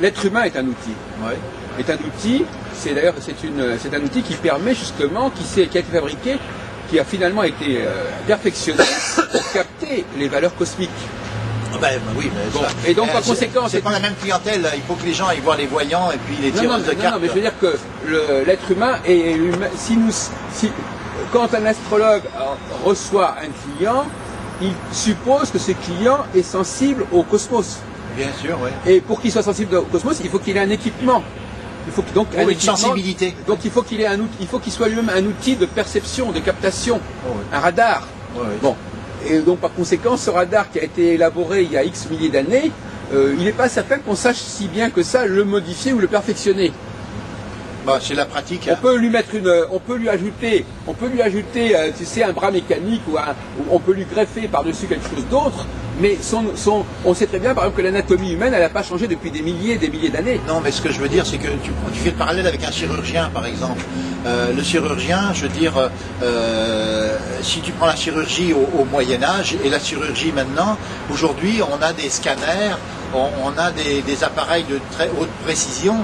L'être humain est un outil. Ouais. Est un outil, c'est un outil qui permet justement, qui a été fabriqué, qui a finalement été perfectionné pour capter les valeurs cosmiques. Oui, mais bon. Et donc par conséquent, c'est pas la même clientèle. Il faut que les gens aillent voir les voyants et puis les tireuses de cartes. Non, mais je veux dire que l'être humain est quand un astrologue reçoit un client, il suppose que ce client est sensible au cosmos. Bien sûr, oui. Et pour qu'il soit sensible au cosmos, il faut qu'il ait un équipement. Il faut donc une sensibilité. Donc il faut qu'il ait il faut qu'il soit lui-même un outil de perception, de captation, un radar. Oui. Bon. Et donc par conséquent, ce radar qui a été élaboré il y a X milliers d'années, il n'est pas certain qu'on sache si bien que ça le modifier ou le perfectionner. C'est la pratique. On peut lui mettre on peut lui ajouter, tu sais, un bras mécanique ou on peut lui greffer par-dessus quelque chose d'autre. Mais on sait très bien, par exemple, que l'anatomie humaine, elle n'a pas changé depuis des milliers et des milliers d'années. Non, mais ce que je veux dire, c'est que tu fais le parallèle avec un chirurgien, par exemple. Le chirurgien, je veux dire, si tu prends la chirurgie au Moyen-Âge et la chirurgie maintenant, aujourd'hui, on a des scanners, on a des appareils de très haute précision.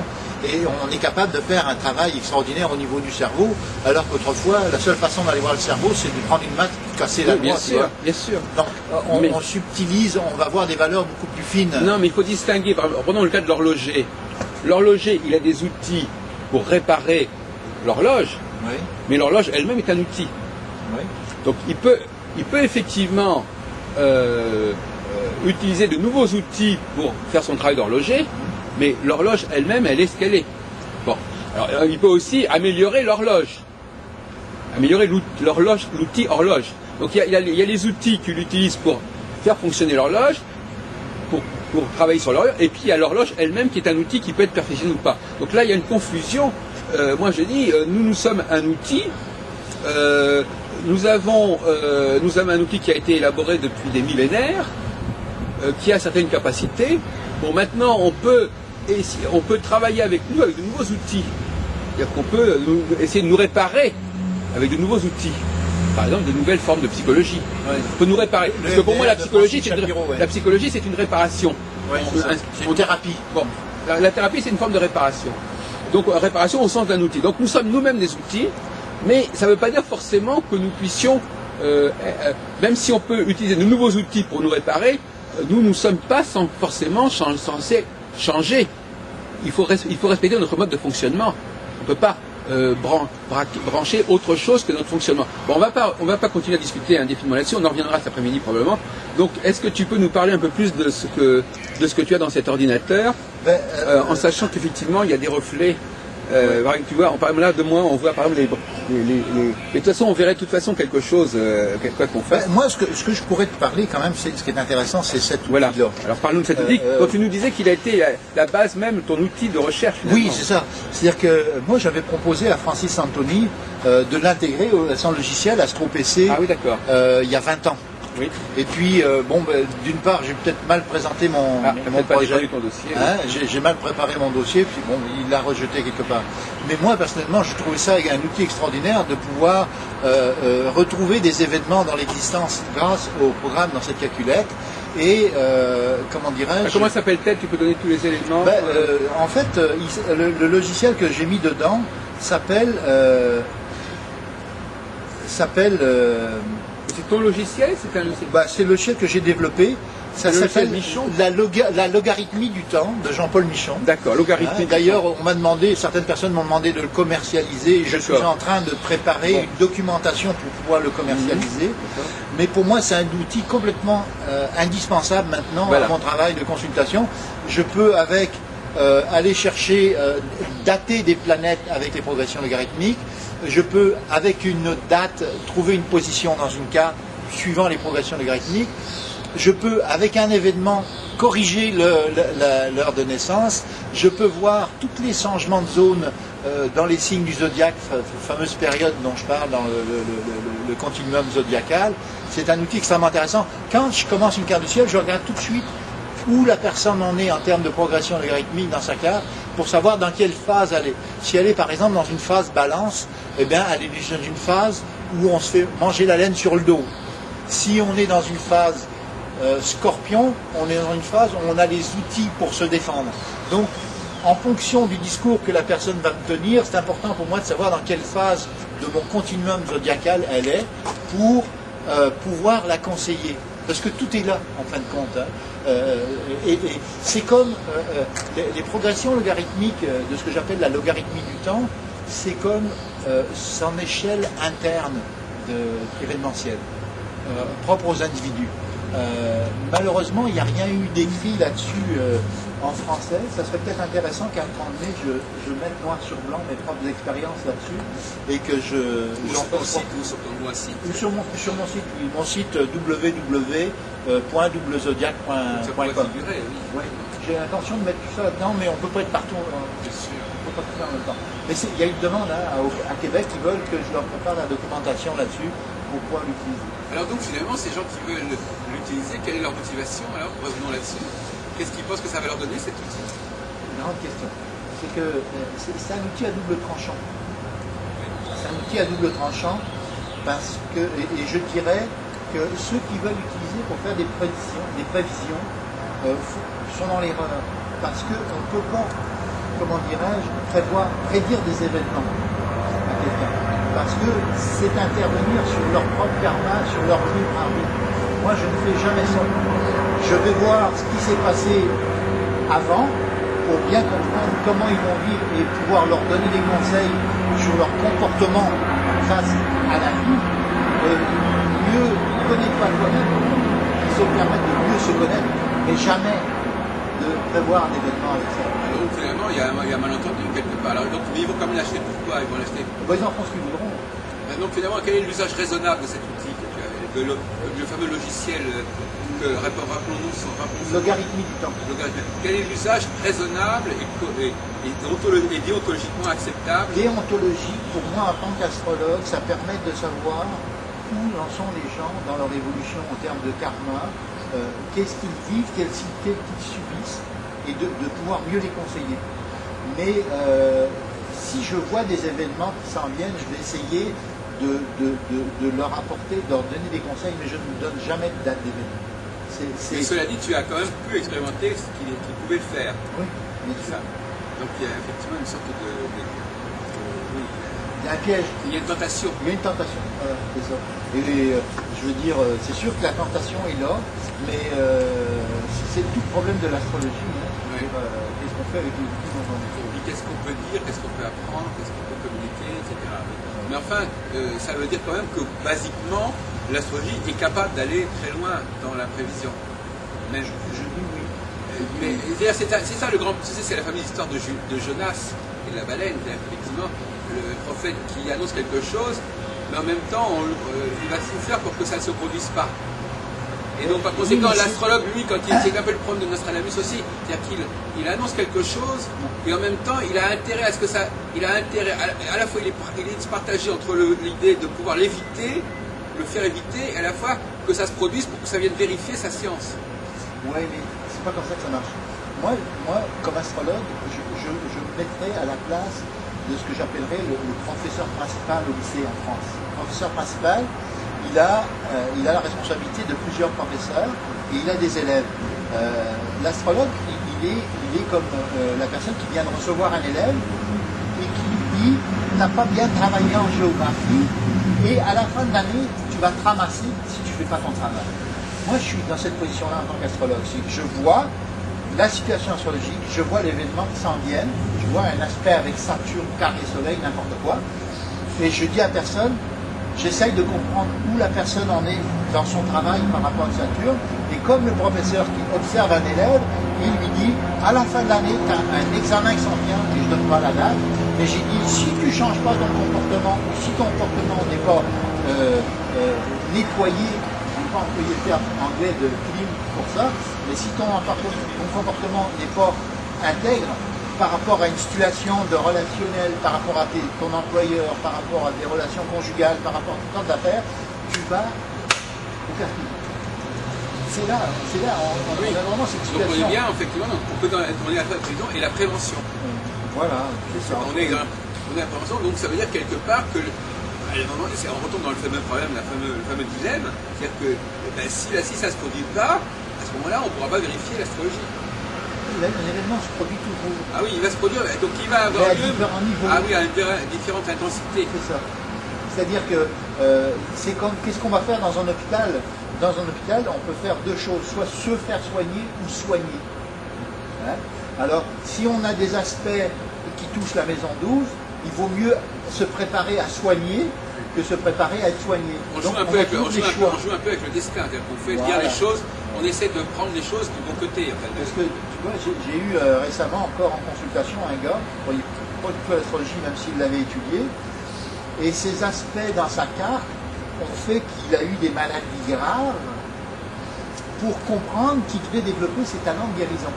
Et on est capable de faire un travail extraordinaire au niveau du cerveau, alors qu'autrefois, la seule façon d'aller voir le cerveau, c'est de prendre une matte, de casser la noix. Bien sûr. Donc, on subtilise, on va voir des valeurs beaucoup plus fines. Non, mais il faut distinguer. Prenons le cas de l'horloger. L'horloger, il a des outils pour réparer l'horloge, mais l'horloge elle-même est un outil. Oui. Donc, il peut effectivement utiliser de nouveaux outils pour faire son travail d'horloger. Mais l'horloge elle-même, elle est ce qu'elle est. Bon, alors il peut aussi améliorer l'horloge, l'outil horloge. Donc il y a les outils qu'il utilise pour faire fonctionner l'horloge, pour travailler sur l'horloge, et puis il y a l'horloge elle-même qui est un outil qui peut être perfectionné ou pas. Donc là il y a une confusion. Moi je dis, nous sommes un outil. Nous avons un outil qui a été élaboré depuis des millénaires, qui a certaines capacités. Bon, maintenant on peut travailler avec nous avec de nouveaux outils. C'est-à-dire qu'on peut essayer de nous réparer avec de nouveaux outils. Par exemple, de nouvelles formes de psychologie. Ouais. On peut nous réparer. Parce que pour moi, la psychologie, c'est une réparation. Ouais, c'est une thérapie. Bon, la thérapie, c'est une forme de réparation. Donc, réparation au sens d'un outil. Donc, nous sommes nous-mêmes des outils, mais ça ne veut pas dire forcément que nous puissions, même si on peut utiliser de nouveaux outils pour nous réparer, nous ne sommes pas forcément censés changer. Il faut respecter notre mode de fonctionnement. On ne peut pas brancher autre chose que notre fonctionnement. Bon, on va pas continuer à discuter indéfiniment là-dessus, on en reviendra cet après-midi probablement. Donc, est-ce que tu peux nous parler un peu plus de ce que tu as dans cet ordinateur, en sachant qu'effectivement, il y a des reflets. Tu vois, là de moi, on voit par exemple de toute façon, on verrait de toute façon quelque chose, quoi qu'on fasse. Moi, ce que je pourrais te parler quand même, ce qui est intéressant, c'est cet outil-là. Voilà. Alors parle-nous de cet outil. Quand tu nous disais qu'il a été la base même, ton outil de recherche. Finalement. Oui, c'est ça. C'est-à-dire que moi, j'avais proposé à Francis Anthony de l'intégrer à son logiciel AstroPC. Ah oui, d'accord. Il y a 20 ans. Oui. Et puis, d'une part, j'ai peut-être mal présenté mon projet. Pas ton dossier. Hein, j'ai mal préparé mon dossier, puis bon, il l'a rejeté quelque part. Mais moi, personnellement, je trouvais ça un outil extraordinaire de pouvoir retrouver des événements dans l'existence grâce au programme dans cette calculette. Et, comment dirais-je... Comment s'appelle-t-elle? Tu peux donner tous les éléments? En fait, le logiciel que j'ai mis dedans s'appelle... C'est ton logiciel? C'est le logiciel que j'ai développé. Ça s'appelle la logarithmie du temps de Jean-Paul Michon. D'accord, logarithmie. D'ailleurs, certaines personnes m'ont demandé de le commercialiser. Je suis en train de préparer une documentation pour pouvoir le commercialiser. Mais pour moi, c'est un outil complètement indispensable maintenant à mon travail de consultation. Je peux aller chercher, dater des planètes avec les progressions logarithmiques. Je peux, avec une date, trouver une position dans une carte suivant les progressions logarithmiques. Je peux, avec un événement, corriger l'heure de naissance. Je peux voir tous les changements de zone dans les signes du zodiaque, fameuse période dont je parle dans le continuum zodiacal. C'est un outil extrêmement intéressant. Quand je commence une carte du ciel, je regarde tout de suite où la personne en est en termes de progression logarithmique dans sa carte, pour savoir dans quelle phase elle est. Si elle est par exemple dans une phase balance, eh bien elle est dans une phase où on se fait manger la laine sur le dos. Si on est dans une phase scorpion, on est dans une phase où on a les outils pour se défendre. Donc, en fonction du discours que la personne va me tenir, c'est important pour moi de savoir dans quelle phase de mon continuum zodiacal elle est pour pouvoir la conseiller. Parce que tout est là, en fin de compte. Hein. Et c'est comme les progressions logarithmiques de ce que j'appelle la logarithmie du temps, c'est comme son échelle interne événementielle, propre aux individus. Malheureusement, il n'y a rien eu d'écrit là-dessus en français. Ça serait peut-être intéressant qu'à un moment donné, je mette noir sur blanc mes propres expériences là-dessus et que je... Sur ton site ou sur ton site sur mon site, oui. Mon site www.doublezodiac.com. Oui. J'ai l'intention de mettre tout ça là-dedans, mais on ne peut pas être partout. Bien sûr. On ne peut pas tout faire en même temps. Mais il y a une demande à Québec qui veulent que je leur prépare la documentation là-dessus pour pouvoir l'utiliser. Alors donc finalement, ces gens qui veulent l'utiliser, quelle est leur motivation? Alors revenons là-dessus. Qu'est-ce qu'ils pensent que ça va leur donner cet outil? Une grande question. C'est que c'est un outil à double tranchant. C'est un outil à double tranchant parce que, et je dirais que ceux qui veulent l'utiliser pour faire des prévisions sont dans l'erreur. Parce qu'on ne peut pas, comment dirais-je, prédire des événements à quelqu'un. Parce que c'est intervenir sur leur propre karma, sur leur libre arbitre. Moi, je ne fais jamais ça. Je vais voir ce qui s'est passé avant pour bien comprendre comment ils vont vivre et pouvoir leur donner des conseils sur leur comportement face à la vie. Mieux connaître pas toi-même, qui se permettre de mieux se connaître, mais jamais de prévoir un événement avec ça. Donc finalement, il y a un malentendu quelque part. Alors, donc, mais ils vont quand même l'acheter pourquoi? Ils vont l'acheter. Ils en font ce qu'ils voudront. Donc finalement, quel est l'usage raisonnable de cet outil, le fameux logiciel rappelons-nous logarithmie du temps. Quel est l'usage raisonnable et déontologiquement acceptable? Déontologique, pour moi, en tant qu'astrologue, ça permet de savoir où en sont les gens dans leur évolution en termes de karma, qu'est-ce qu'ils vivent, quelles qu'ils subissent, et de pouvoir mieux les conseiller. Mais si je vois des événements qui s'en viennent, je vais essayer de leur apporter, de leur donner des conseils, mais je ne donne jamais de date d'événement. Cela dit, tu as quand même pu expérimenter ce qu'il pouvait faire. Oui, bien sûr. Donc il y a effectivement une sorte de oui. Il y a un piège. Il y a une tentation. Il y a une tentation, c'est ça. Et je veux dire, c'est sûr que la tentation est là, mais c'est tout le problème de l'astrologie. Hein. Oui. Qu'est-ce qu'on fait avec les outils dont on est? Qu'est-ce qu'on peut dire, qu'est-ce qu'on peut apprendre, qu'est-ce qu'on peut communiquer, etc. Mais enfin, ça veut dire quand même que, basiquement, l'astrologie est capable d'aller très loin dans la prévision. Mais je dis oui. Mais c'est ça le grand... C'est la fameuse histoire de Jonas et de la baleine. Effectivement, le prophète qui annonce quelque chose, mais en même temps, il va tout faire pour que ça ne se produise pas. Et donc, par conséquent, l'astrologue, lui, quand c'est un peu le problème de Nostradamus aussi, c'est-à-dire qu'il annonce quelque chose, et en même temps, il a intérêt à ce que ça... Il a intérêt, à la fois, il est partagé entre l'idée de pouvoir l'éviter, le faire éviter, et à la fois que ça se produise pour que ça vienne vérifier sa science. Oui, mais c'est pas comme ça que ça marche. Moi comme astrologue, je me mettrais à la place de ce que j'appellerais le professeur principal au lycée en France. Le professeur principal, il a la responsabilité de plusieurs professeurs et il a des élèves. L'astrologue, il est comme la personne qui vient de recevoir un élève et qui lui dit « t'as pas bien travaillé en géographie et à la fin de l'année, tu vas te ramasser si tu ne fais pas ton travail ». Moi, je suis dans cette position-là en tant qu'astrologue. C'est que je vois la situation astrologique, je vois l'événement qui s'en viennent, je vois un aspect avec Saturne, carré soleil, n'importe quoi, et je dis à personne, j'essaye de comprendre où la personne en est dans son travail par rapport à Saturne, et comme le professeur qui observe un élève, il lui dit, à la fin de l'année, tu as un examen qui s'en vient, et je ne donne pas la date, Mais j'ai dit, si tu ne changes pas ton comportement, ou si ton comportement n'est pas nettoyé, je ne vais pas employer le terme anglais de clean pour ça, mais si ton comportement n'est pas intègre par rapport à une situation de relationnel, par rapport à ton employeur, par rapport à des relations conjugales, par rapport à tout sortes d'affaires, tu vas au carton. C'est là, on a vraiment cette situation. Donc on est bien, effectivement, on est à la prévention et la prévention. Voilà, c'est ça. On est à la prévention, donc ça veut dire quelque part que, on retombe dans le fameux problème, le fameux dilemme, c'est-à-dire que si ça ne se produit pas, à ce moment-là, on ne pourra pas vérifier l'astrologie. L'événement se produit toujours. Ah oui, il va se produire, donc il va avoir lieu différents niveaux. Ah oui, à différentes intensités. C'est ça. C'est-à-dire que c'est comme, qu'est-ce qu'on va faire dans un hôpital? Dans un hôpital, on peut faire deux choses, soit se faire soigner ou soigner. Hein? Alors, si on a des aspects qui touchent la maison 12, il vaut mieux se préparer à soigner que se préparer à être soigné. On joue un peu avec le destin, c'est-à-dire qu'on fait dire les choses, on essaie de prendre les choses du bon côté. En fait. Parce que, tu vois, j'ai eu récemment encore en consultation un gars, pas du tout à l'astrologie, même s'il l'avait étudié, et ces aspects dans sa carte ont fait qu'il a eu des maladies graves pour comprendre qu'il devait développer ses talents de guérison.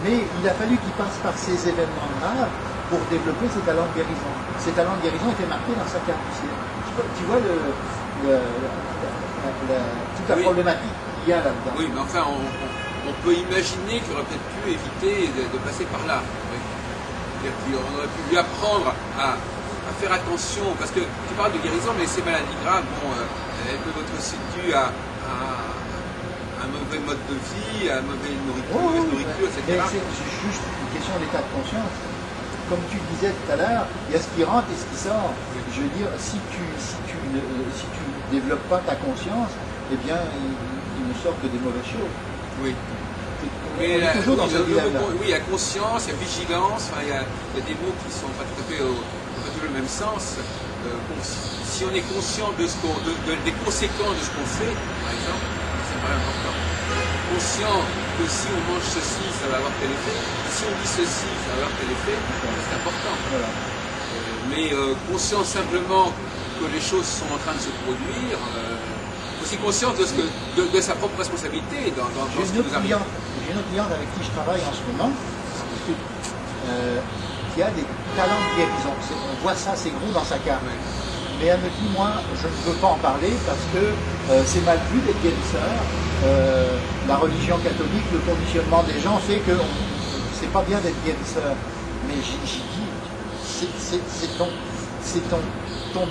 Mais il a fallu qu'il passe par ces événements graves pour développer ses talents de guérison. Ces talents de guérison étaient marqués dans sa carte du ciel. Tu vois toute la problématique qu'il y a là-dedans. Oui, mais enfin, on peut imaginer qu'il aurait peut-être pu éviter de passer par là. On aurait pu lui apprendre à faire attention, parce que tu parles de guérison, mais ces maladies graves, elles peuvent être aussi dues à un mauvais mode de vie, à une mauvaise nourriture, etc. Mais c'est juste une question d'état de conscience. Comme tu disais tout à l'heure, il y a ce qui rentre et ce qui sort. Je veux dire, si tu ne développes pas ta conscience, eh bien, il ne sort que des mauvaises choses. Oui. Mais toujours dans ce dilemme-là. Oui, il y a conscience, il y a vigilance, il y a des mots qui ne sont pas tout à fait le même sens. Si on est conscient des conséquences de ce qu'on fait, par exemple, c'est pas important. Conscient que si on mange ceci, ça va avoir tel effet. Si on dit ceci, ça va avoir tel effet, c'est important. Voilà. Mais conscient simplement que les choses sont en train de se produire, aussi conscience de sa propre responsabilité dans ce qui nous arrive. J'ai une autre cliente avec qui je travaille en ce moment, qui a des talents de guérison. On voit ça, c'est gros dans sa carte. Oui. Mais elle me dit, moi, je ne veux pas en parler parce que c'est mal vu d'être guérisseur. La religion catholique, le conditionnement des gens fait que c'est pas bien d'être guérisseur. Mais j'ai dit, c'est ton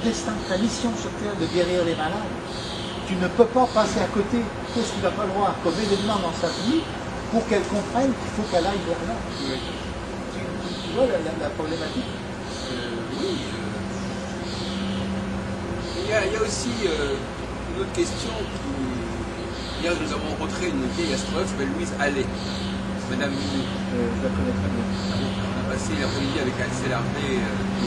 destin, ta mission sur Terre de guérir les malades. Tu ne peux pas passer à côté. Qu'est-ce qu'il va falloir comme événement dans sa vie pour qu'elle comprenne qu'il faut qu'elle aille vers là. Oui. Tu vois la problématique? Oui. Il y a aussi une autre question qui... Hier, nous avons rencontré une vieille astrologue qui s'appelle Louise Allais, Madame Minu. Je la connais très bien. On a passé l'après-midi avec Axel Harvey et elle a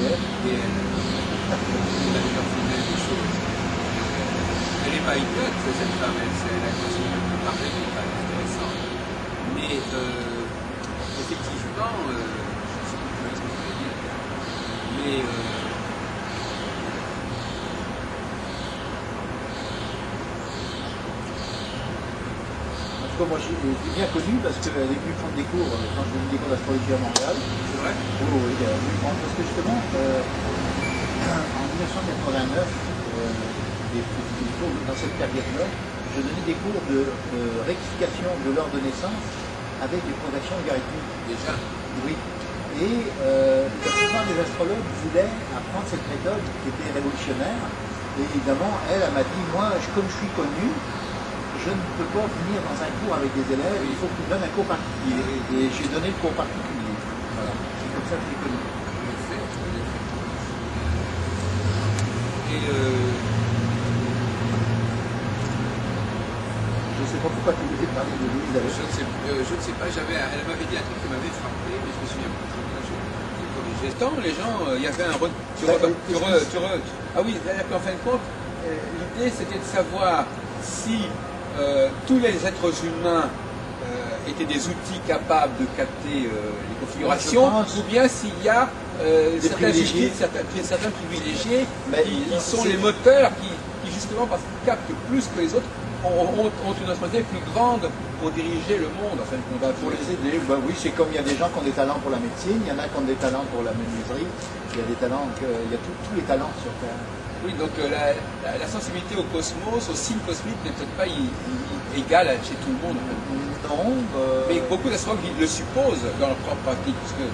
fait des choses. Elle n'est pas idiote, cette femme, elle a continué de parler, elle n'est pas intéressante. Mais effectivement, je ne sais plus ce que je voulais dire, mais moi je l'ai bien connue parce qu'elle est venue prendre des cours quand je donnais des cours d'astrologie à Montréal. C'est vrai? Oui, elle est venue prendre parce que justement, en 1989, dans cette période-là, je donnais des cours de rectification de l'heure de naissance avec des progressions logarithmiques. Déjà? Oui. Et la plupart des astrologues voulaient apprendre cette méthode qui était révolutionnaire. Et évidemment, elle m'a dit, moi, comme je suis connu, je ne peux pas venir dans un cours avec des élèves, il faut que tu me donnes un cours particulier. Et j'ai donné le cours particulier. Voilà. C'est comme ça que je l'ai connu. Et je ne sais pas pourquoi tu voulais parler de Louise avec. Je ne sais pas, elle m'avait dit un truc qui m'avait frappé, mais je me souviens pas. J'ai corrigé. Tant les gens, il y avait un... Ah oui, c'est-à-dire qu'en fin de compte, l'idée c'était de savoir si tous les êtres humains étaient des outils capables de capter les configurations, ou bien s'il y a certains privilégiés qui sont les moteurs qui justement, parce qu'ils captent plus que les autres, ont une responsabilité plus grande pour diriger le monde. En fin de compte. Pour les aider, oui, c'est comme il y a des gens qui ont des talents pour la médecine, il y en a qui ont des talents pour la menuiserie, il y a des talents, il y a tous les talents sur Terre. Oui, donc la sensibilité au cosmos, au signe cosmique n'est peut-être pas égale chez tout le monde. En fait. Non. Mais beaucoup d'astrologues le supposent dans leur propre pratique, parce que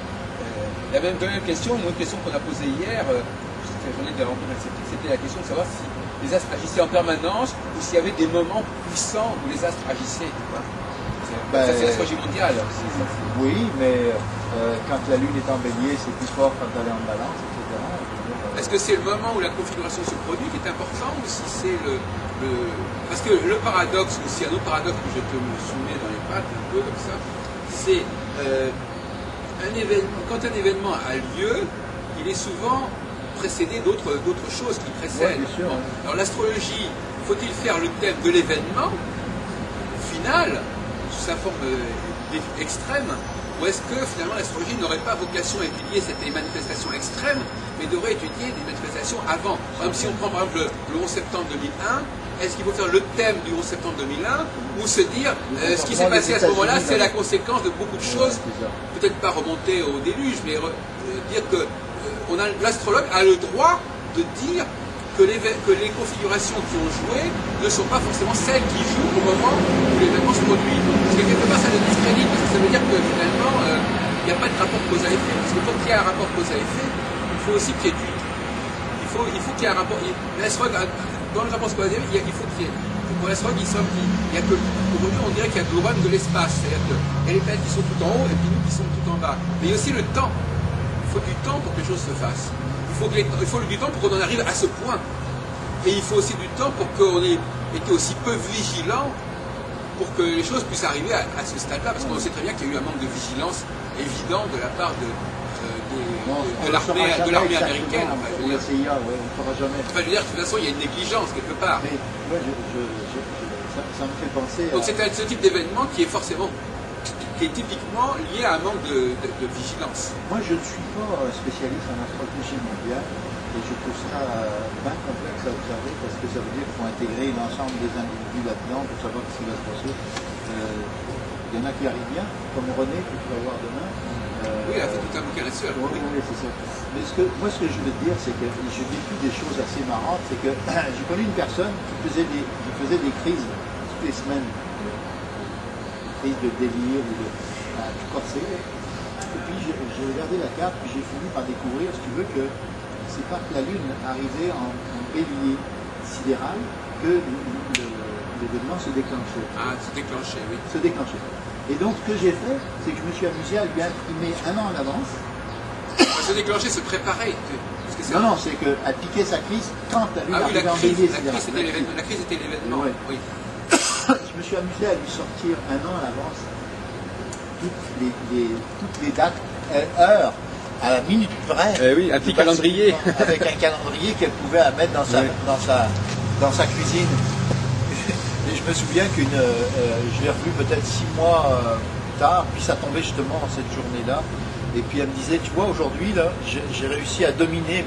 la même question, une autre question qu'on a posée hier, cette journée de la rencontre acceptée, c'était la question de savoir si les astres agissaient en permanence ou s'il y avait des moments puissants où les astres agissaient. Ça, c'est l'astrologie mondiale. Oui, mais quand la Lune est en bélier, c'est plus fort quand elle est en balance, etc. Est-ce que c'est le moment où la configuration se produit qui est important ou si c'est Parce que le paradoxe, aussi un autre paradoxe que je te soumets dans les pattes, un peu comme ça, c'est quand un événement a lieu, il est souvent précédé d'autres choses qui précèdent. Ouais, sûr, alors l'astrologie, faut-il faire le thème de l'événement final, sous sa forme extrême, ou est-ce que finalement l'astrologie n'aurait pas vocation à étudier cette manifestation extrême, mais devrait étudier des manifestations avant? Par exemple, si on prend par exemple le 11 septembre 2001, est-ce qu'il faut faire le thème du 11 septembre 2001 ou se dire ce qui s'est passé à ce moment-là, c'est la conséquence de beaucoup de choses, peut-être pas remonter au déluge, mais dire que l'astrologue a le droit de dire que les configurations qui ont joué ne sont pas forcément celles qui jouent au moment où l'événement se produit. Parce que quelque part ça le discrédite, parce que ça veut dire que finalement il n'y a pas de rapport cause à effet. Parce que quand il y a un rapport cause à effet, il faut aussi qu'il y ait du... Il faut qu'il y ait un rapport... L'astrologue, dans le rapport cause à effet, il faut qu'il y ait... Pour l'astrologue, il y a que... Aujourd'hui, on dirait qu'il y a le de l'espace. C'est-à-dire qu'il y a les planètes qui sont tout en haut et puis nous qui sommes tout en bas. Mais il y a aussi le temps. Il faut du temps pour que les choses se fassent. Il faut du temps pour qu'on en arrive à ce point. Et il faut aussi du temps pour qu'on ait été aussi peu vigilant pour que les choses puissent arriver à ce stade-là. Parce qu'on sait très bien qu'il y a eu un manque de vigilance évident de la part de l'armée américaine. Pour la CIA, on ne fera jamais. Enfin, je veux dire, de toute façon, il y a une négligence quelque part. Mais moi, ça me fait penser Donc c'est ce type d'événement qui est forcément... qui est typiquement lié à un manque de vigilance. Moi, je ne suis pas spécialiste en astrologie mondiale et je trouve ça bien complexe à observer parce que ça veut dire qu'il faut intégrer l'ensemble des individus là-dedans pour savoir ce qui va se passer. Il y en a qui arrivent bien, comme René, que tu vas voir demain. Oui, elle a fait tout un bouquin là-dessus. Oui, c'est ça. Mais moi, ce que je veux dire, c'est que j'ai vécu des choses assez marrantes. C'est que j'ai connu une personne qui faisait des crises toutes les semaines. Crise de délire ou de corset. Et puis j'ai regardé la carte, puis j'ai fini par découvrir, si tu veux, que c'est pas que la Lune arrivait en bélier sidéral que l'événement se déclenchait. Ah, se déclenchait, oui. Se déclenchait. Et donc ce que j'ai fait, c'est que je me suis amusé à lui imprimer un an en avance. Se déclencher, se préparer. Non, c'est qu'elle piquait sa crise quand la Lune arrivait en bélier sidéral. La crise était l'événement. Oui. Je me suis amusé à lui sortir un an à l'avance toutes les dates, heures, à la minute près. Oui, un petit calendrier. Avec un calendrier qu'elle pouvait mettre dans sa cuisine. Et je me souviens je l'ai revu peut-être 6 mois plus tard, puis ça tombait justement cette journée-là. Et puis elle me disait, tu vois, aujourd'hui, là, j'ai réussi à dominer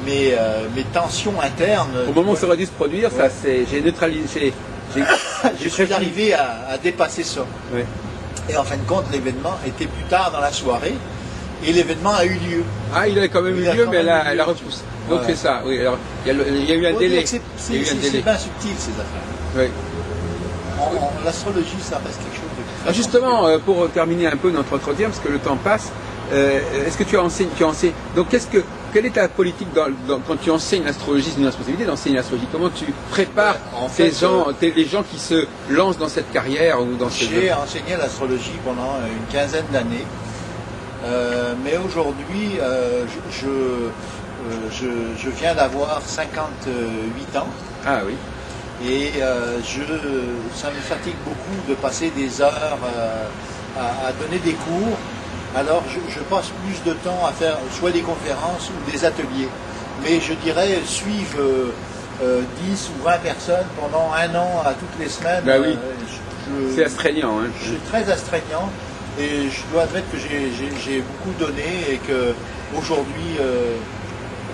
mes tensions internes. Au moment où ça aurait dû se produire, j'ai neutralisé. Je suis arrivé à dépasser ça. Oui. Et en fin de compte, l'événement était plus tard dans la soirée et l'événement a eu lieu. Ah, il a quand même eu lieu, mais elle a repoussé. Donc c'est ça, oui. Alors, il y a eu un délai. C'est bien subtil ces affaires. Oui. L'astrologie, ça reste quelque chose de... Alors justement, pour terminer un peu notre entretien, parce que le temps passe, est-ce que tu enseignes donc quelle est ta politique quand tu enseignes l'astrologie? C'est une responsabilité d'enseigner l'astrologie. Comment tu prépares les gens qui se lancent dans cette carrière ou dans J'ai enseigné l'astrologie pendant une quinzaine d'années, mais aujourd'hui, je viens d'avoir 58 ans. Ah oui. Et ça me fatigue beaucoup de passer des heures à donner des cours. Alors je passe plus de temps à faire soit des conférences ou des ateliers. Mais je dirais suivre 10 ou 20 personnes pendant un an à toutes les semaines, ben oui. C'est astreignant. Hein. Je suis très astreignant et je dois admettre que j'ai beaucoup donné et que aujourd'hui,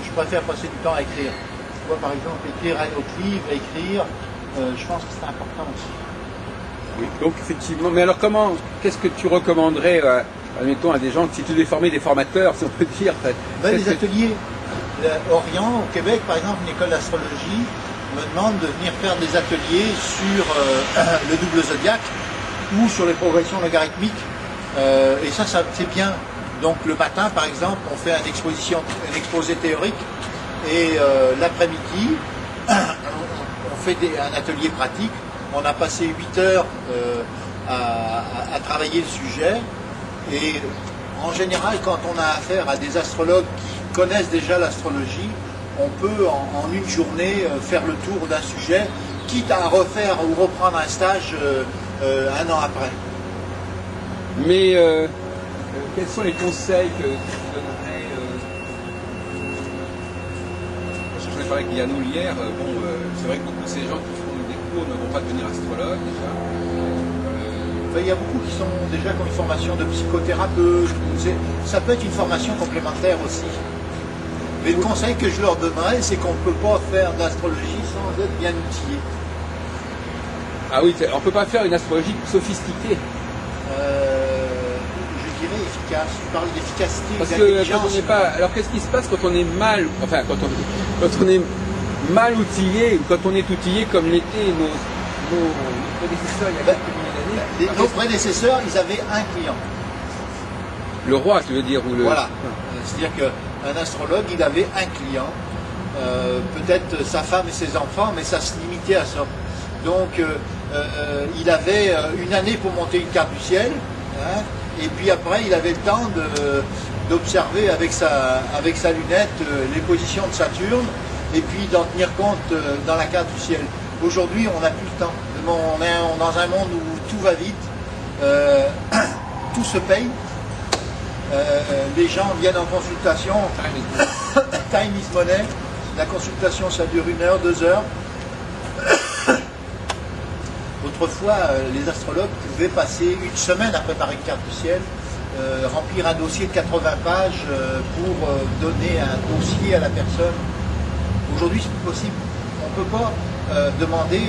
je préfère passer du temps à écrire. Tu vois, par exemple, écrire un autre livre, je pense que c'est important aussi. Oui, donc effectivement, mais alors qu'est-ce que tu recommanderais, admettons, à des gens, si tu devais former des formateurs, si on peut dire Les ateliers. Orient, au Québec, par exemple, une école d'astrologie me demande de venir faire des ateliers sur le double zodiaque ou sur les progressions logarithmiques. Et ça c'est bien. Donc le matin, par exemple, on fait un exposé théorique et l'après-midi, on fait un atelier pratique. On a passé 8 heures à travailler le sujet et en général, quand on a affaire à des astrologues qui connaissent déjà l'astrologie, on peut en une journée faire le tour d'un sujet, quitte à refaire ou reprendre un stage un an après. Mais quels sont les conseils que tu donnerais J'en ai parlé avec Yannou hier. C'est vrai que beaucoup de ces gens qui font des cours ne vont pas devenir astrologues déjà. Il y a beaucoup qui sont déjà comme une formation de psychothérapeute. Ça peut être une formation complémentaire aussi. Mais le conseil que je leur donnerais, c'est qu'on ne peut pas faire d'astrologie sans être bien outillé. Ah oui, on ne peut pas faire une astrologie sophistiquée. Je dirais efficace. Tu parles d'efficacité. Parce que quand on n'est pas. Alors qu'est-ce qui se passe quand on est mal. Enfin, quand on est mal outillé, ou quand on est outillé comme l'étaient nos prédécesseurs il y a quelques milliers d'années. Nos prédécesseurs, ils avaient un client. Le roi, tu veux dire, ou le. Voilà. C'est-à-dire qu'un astrologue, il avait un client, peut-être sa femme et ses enfants, mais ça se limitait à ça. Donc, il avait une année pour monter une carte du ciel, hein, et puis après, il avait le temps d'observer avec sa lunette les positions de Saturne, et puis d'en tenir compte dans la carte du ciel. Aujourd'hui, on n'a plus le temps. On est dans un monde où tout va vite, tout se paye. Les gens viennent en consultation, time is money, la consultation ça dure 1 heure, 2 heures. Autrefois, les astrologues pouvaient passer une semaine à préparer une carte du ciel, remplir un dossier de 80 pages pour donner un dossier à la personne. Aujourd'hui, c'est plus possible. On ne peut pas demander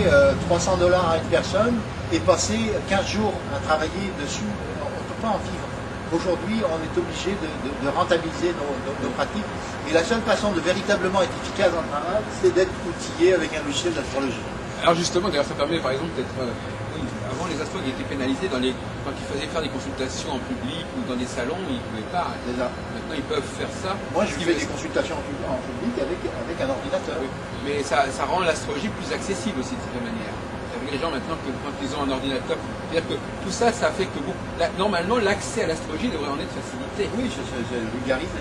$300 à une personne et passer 15 jours à travailler dessus. On ne peut pas en vivre. Aujourd'hui, on est obligé de rentabiliser nos pratiques. Et la seule façon de véritablement être efficace dans le travail, c'est d'être outillé avec un logiciel d'astrologie. Alors justement, d'ailleurs, ça permet par exemple d'être... avant, les astrologues étaient pénalisés quand il fallait faire des consultations en public ou dans des salons, ils ne pouvaient pas. Maintenant, ils peuvent faire ça. Moi, je fais des consultations en public avec un ordinateur. Oui. Mais ça rend l'astrologie plus accessible aussi de cette manière. Les gens maintenant, quand ils ont un ordinateur, c'est-à-dire que tout ça, ça fait que normalement l'accès à l'astrologie devrait en être facilité. Oui, c'est vulgarisé.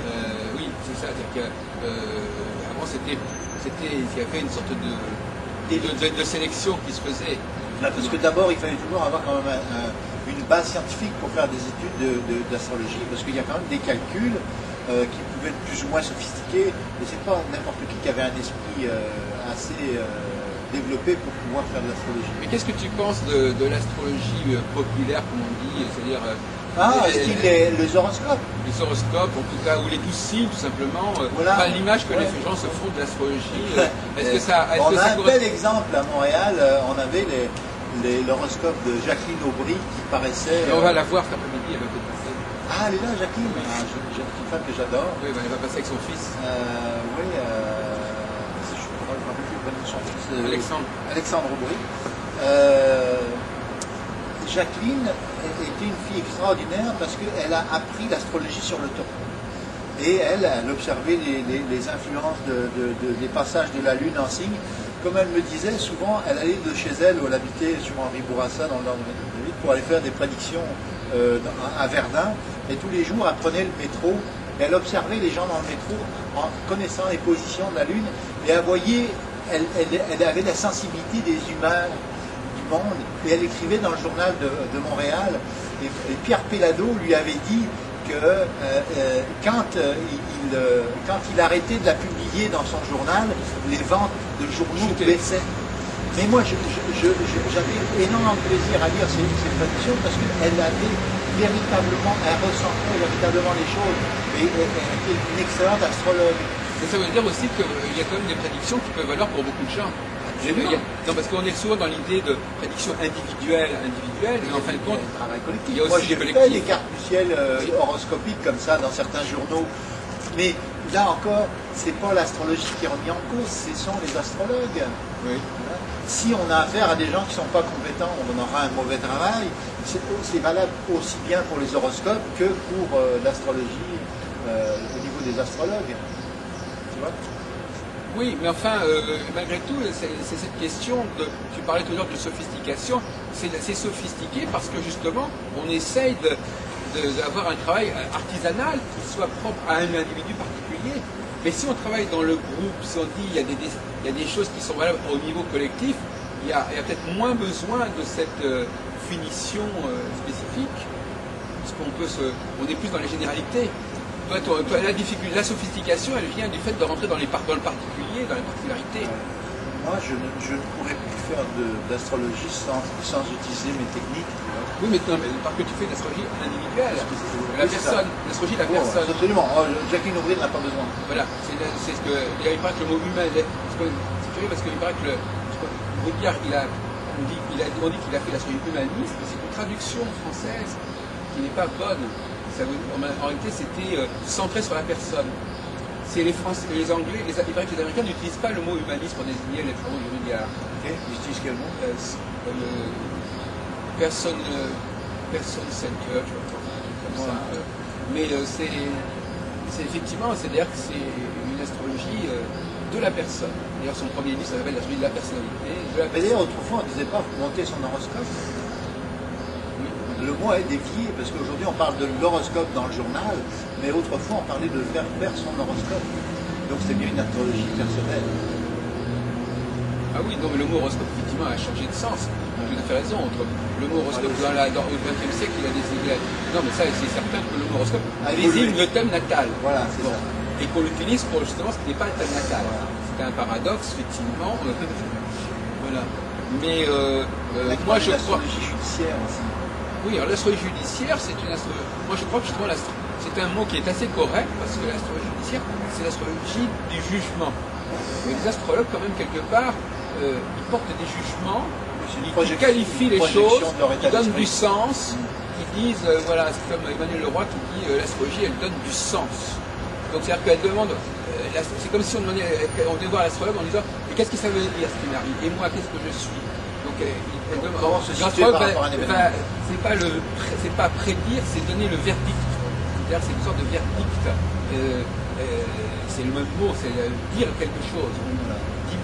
Oui, c'est ça. C'est-à-dire qu'avant, il y avait une sorte de sélection qui se faisait. Parce que d'abord, il fallait toujours avoir quand même une base scientifique pour faire des études d'astrologie, parce qu'il y a quand même des calculs qui pouvaient être plus ou moins sophistiqués, et c'est pas n'importe qui avait un esprit assez développé pour pouvoir faire de l'astrologie. Mais qu'est-ce que tu penses de l'astrologie populaire, comme on dit, c'est-à-dire les horoscopes. Les horoscopes, en tout cas, ou les 12 signes, tout simplement. Voilà. Enfin, l'image que les gens se font de l'astrologie. On a un bel exemple à Montréal. On avait l'horoscope de Jacqueline Aubry qui paraissait. Et on va la voir cet après-midi, elle va peut-être passer. Ah, elle est là, Jacqueline. C'est une femme que j'adore. Oui, elle va passer avec son fils. Oui, son fils. Alexandre Aubry. Jacqueline était une fille extraordinaire parce qu'elle a appris l'astrologie sur le temps. Et elle observait les influences des passages de la Lune en signe. Comme elle me disait, souvent, elle allait de chez elle, où elle habitait sur Henri Bourassa, dans le nord de la ville, pour aller faire des prédictions à Verdun. Et tous les jours, elle prenait le métro, et elle observait les gens dans le métro en connaissant les positions de la Lune. Et elle voyait, elle avait la sensibilité des humains du monde. Et elle écrivait dans le journal de Montréal. Et Pierre Pellado lui avait dit que quand il arrêtait de la publier dans son journal, les ventes de journaux baissaient. Mais moi, j'avais énormément de plaisir à lire ces prédictions parce qu'elle avait véritablement, elle ressentait véritablement les choses et elle était une excellente astrologue. Mais ça veut dire aussi qu'il y a quand même des prédictions qui peuvent valoir pour beaucoup de gens. Non, parce qu'on est souvent dans l'idée de prédiction individuelle, mais en fin de compte, travail collectif. il y a aussi Moi, des j'ai fait collectifs. des cartes du ciel horoscopiques comme ça dans certains journaux. Mais là encore, c'est pas l'astrologie qui est remise en cause, ce sont les astrologues. Oui. Si on a affaire à des gens qui ne sont pas compétents, on aura un mauvais travail. C'est valable aussi bien pour les horoscopes que pour l'astrologie au niveau des astrologues. Tu vois? Oui, mais enfin, malgré tout, c'est cette question de... Tu parlais tout à l'heure de sophistication. C'est sophistiqué parce que justement, on essaye d'avoir un travail artisanal qui soit propre à un individu particulier. Mais si on travaille dans le groupe, si on dit il y a des choses qui sont valables au niveau collectif, il y a peut-être moins besoin de cette finition spécifique, parce on est plus dans les généralités. Toi, la sophistication, elle vient du fait de rentrer dans le particulier, dans les particularités. Moi, je ne pourrais plus faire d'astrologie sans utiliser mes techniques. Oui, mais parce que tu fais de l'astrologie individuelle. L'astrologie de la personne. Absolument. Jacqueline Aubry n'a pas besoin. Voilà, c'est ce que. Il paraît que le mot humain. C'est curieux parce qu'il paraît que Baudrillard, on dit qu'il a fait l'astrologie humaniste, mais c'est une traduction française qui n'est pas bonne. En réalité, c'était centré sur la personne. C'est les Français, les Anglais, il paraît que les Américains n'utilisent pas le mot humaniste pour désigner les travaux de Baudrillard. Okay. Ils utilisent quel mot? Personne center, comme ça. Mais c'est effectivement, c'est-à-dire que c'est une astrologie de la personne. D'ailleurs, son premier livre, ça s'appelle l'astrologie de la personnalité. Mais d'ailleurs, autrefois, on ne disait pas monter son horoscope. Le mot est dévié, parce qu'aujourd'hui on parle de l'horoscope dans le journal, mais autrefois on parlait de faire son horoscope. Donc c'est bien une astrologie personnelle. Ah oui, non, mais le mot horoscope, effectivement, a changé de sens. Tu as tout à fait raison. Le mot horoscope, au XXe siècle, il a désigné... Non, mais ça, c'est certain que le mot horoscope désigne le thème natal. Voilà, c'est ça. Et qu'on l'utilise pour justement ce qui n'est pas le thème natal. Voilà. C'est un paradoxe, effectivement. Voilà. Mais moi, je crois... L'astrologie judiciaire aussi. Oui, alors l'astrologie judiciaire, c'est une astrologie. Moi, je crois que justement, c'est un mot qui est assez correct parce que l'astrologie judiciaire, c'est l'astrologie du jugement. Et les astrologues, quand même, quelque part, ils portent des jugements, ils qualifient les choses, ils donnent du sens, ils disent, voilà, c'est comme Emmanuel Leroy qui dit l'astrologie, elle donne du sens. Donc, c'est-à-dire qu'elle demande, c'est comme si on devait voir l'astrologue en disant, mais qu'est-ce que ça veut dire ce qui m'arrive? Et moi, qu'est-ce que je suis? Donc, comment se situer par rapport à un événement? C'est pas prédire, c'est donner le verdict. C'est-à-dire c'est une sorte de verdict. C'est le même mot, c'est dire quelque chose.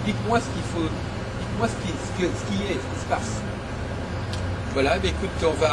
Dites-moi ce qu'il faut, dites-moi ce qui est, ce qui se passe. Voilà, mais écoute, on va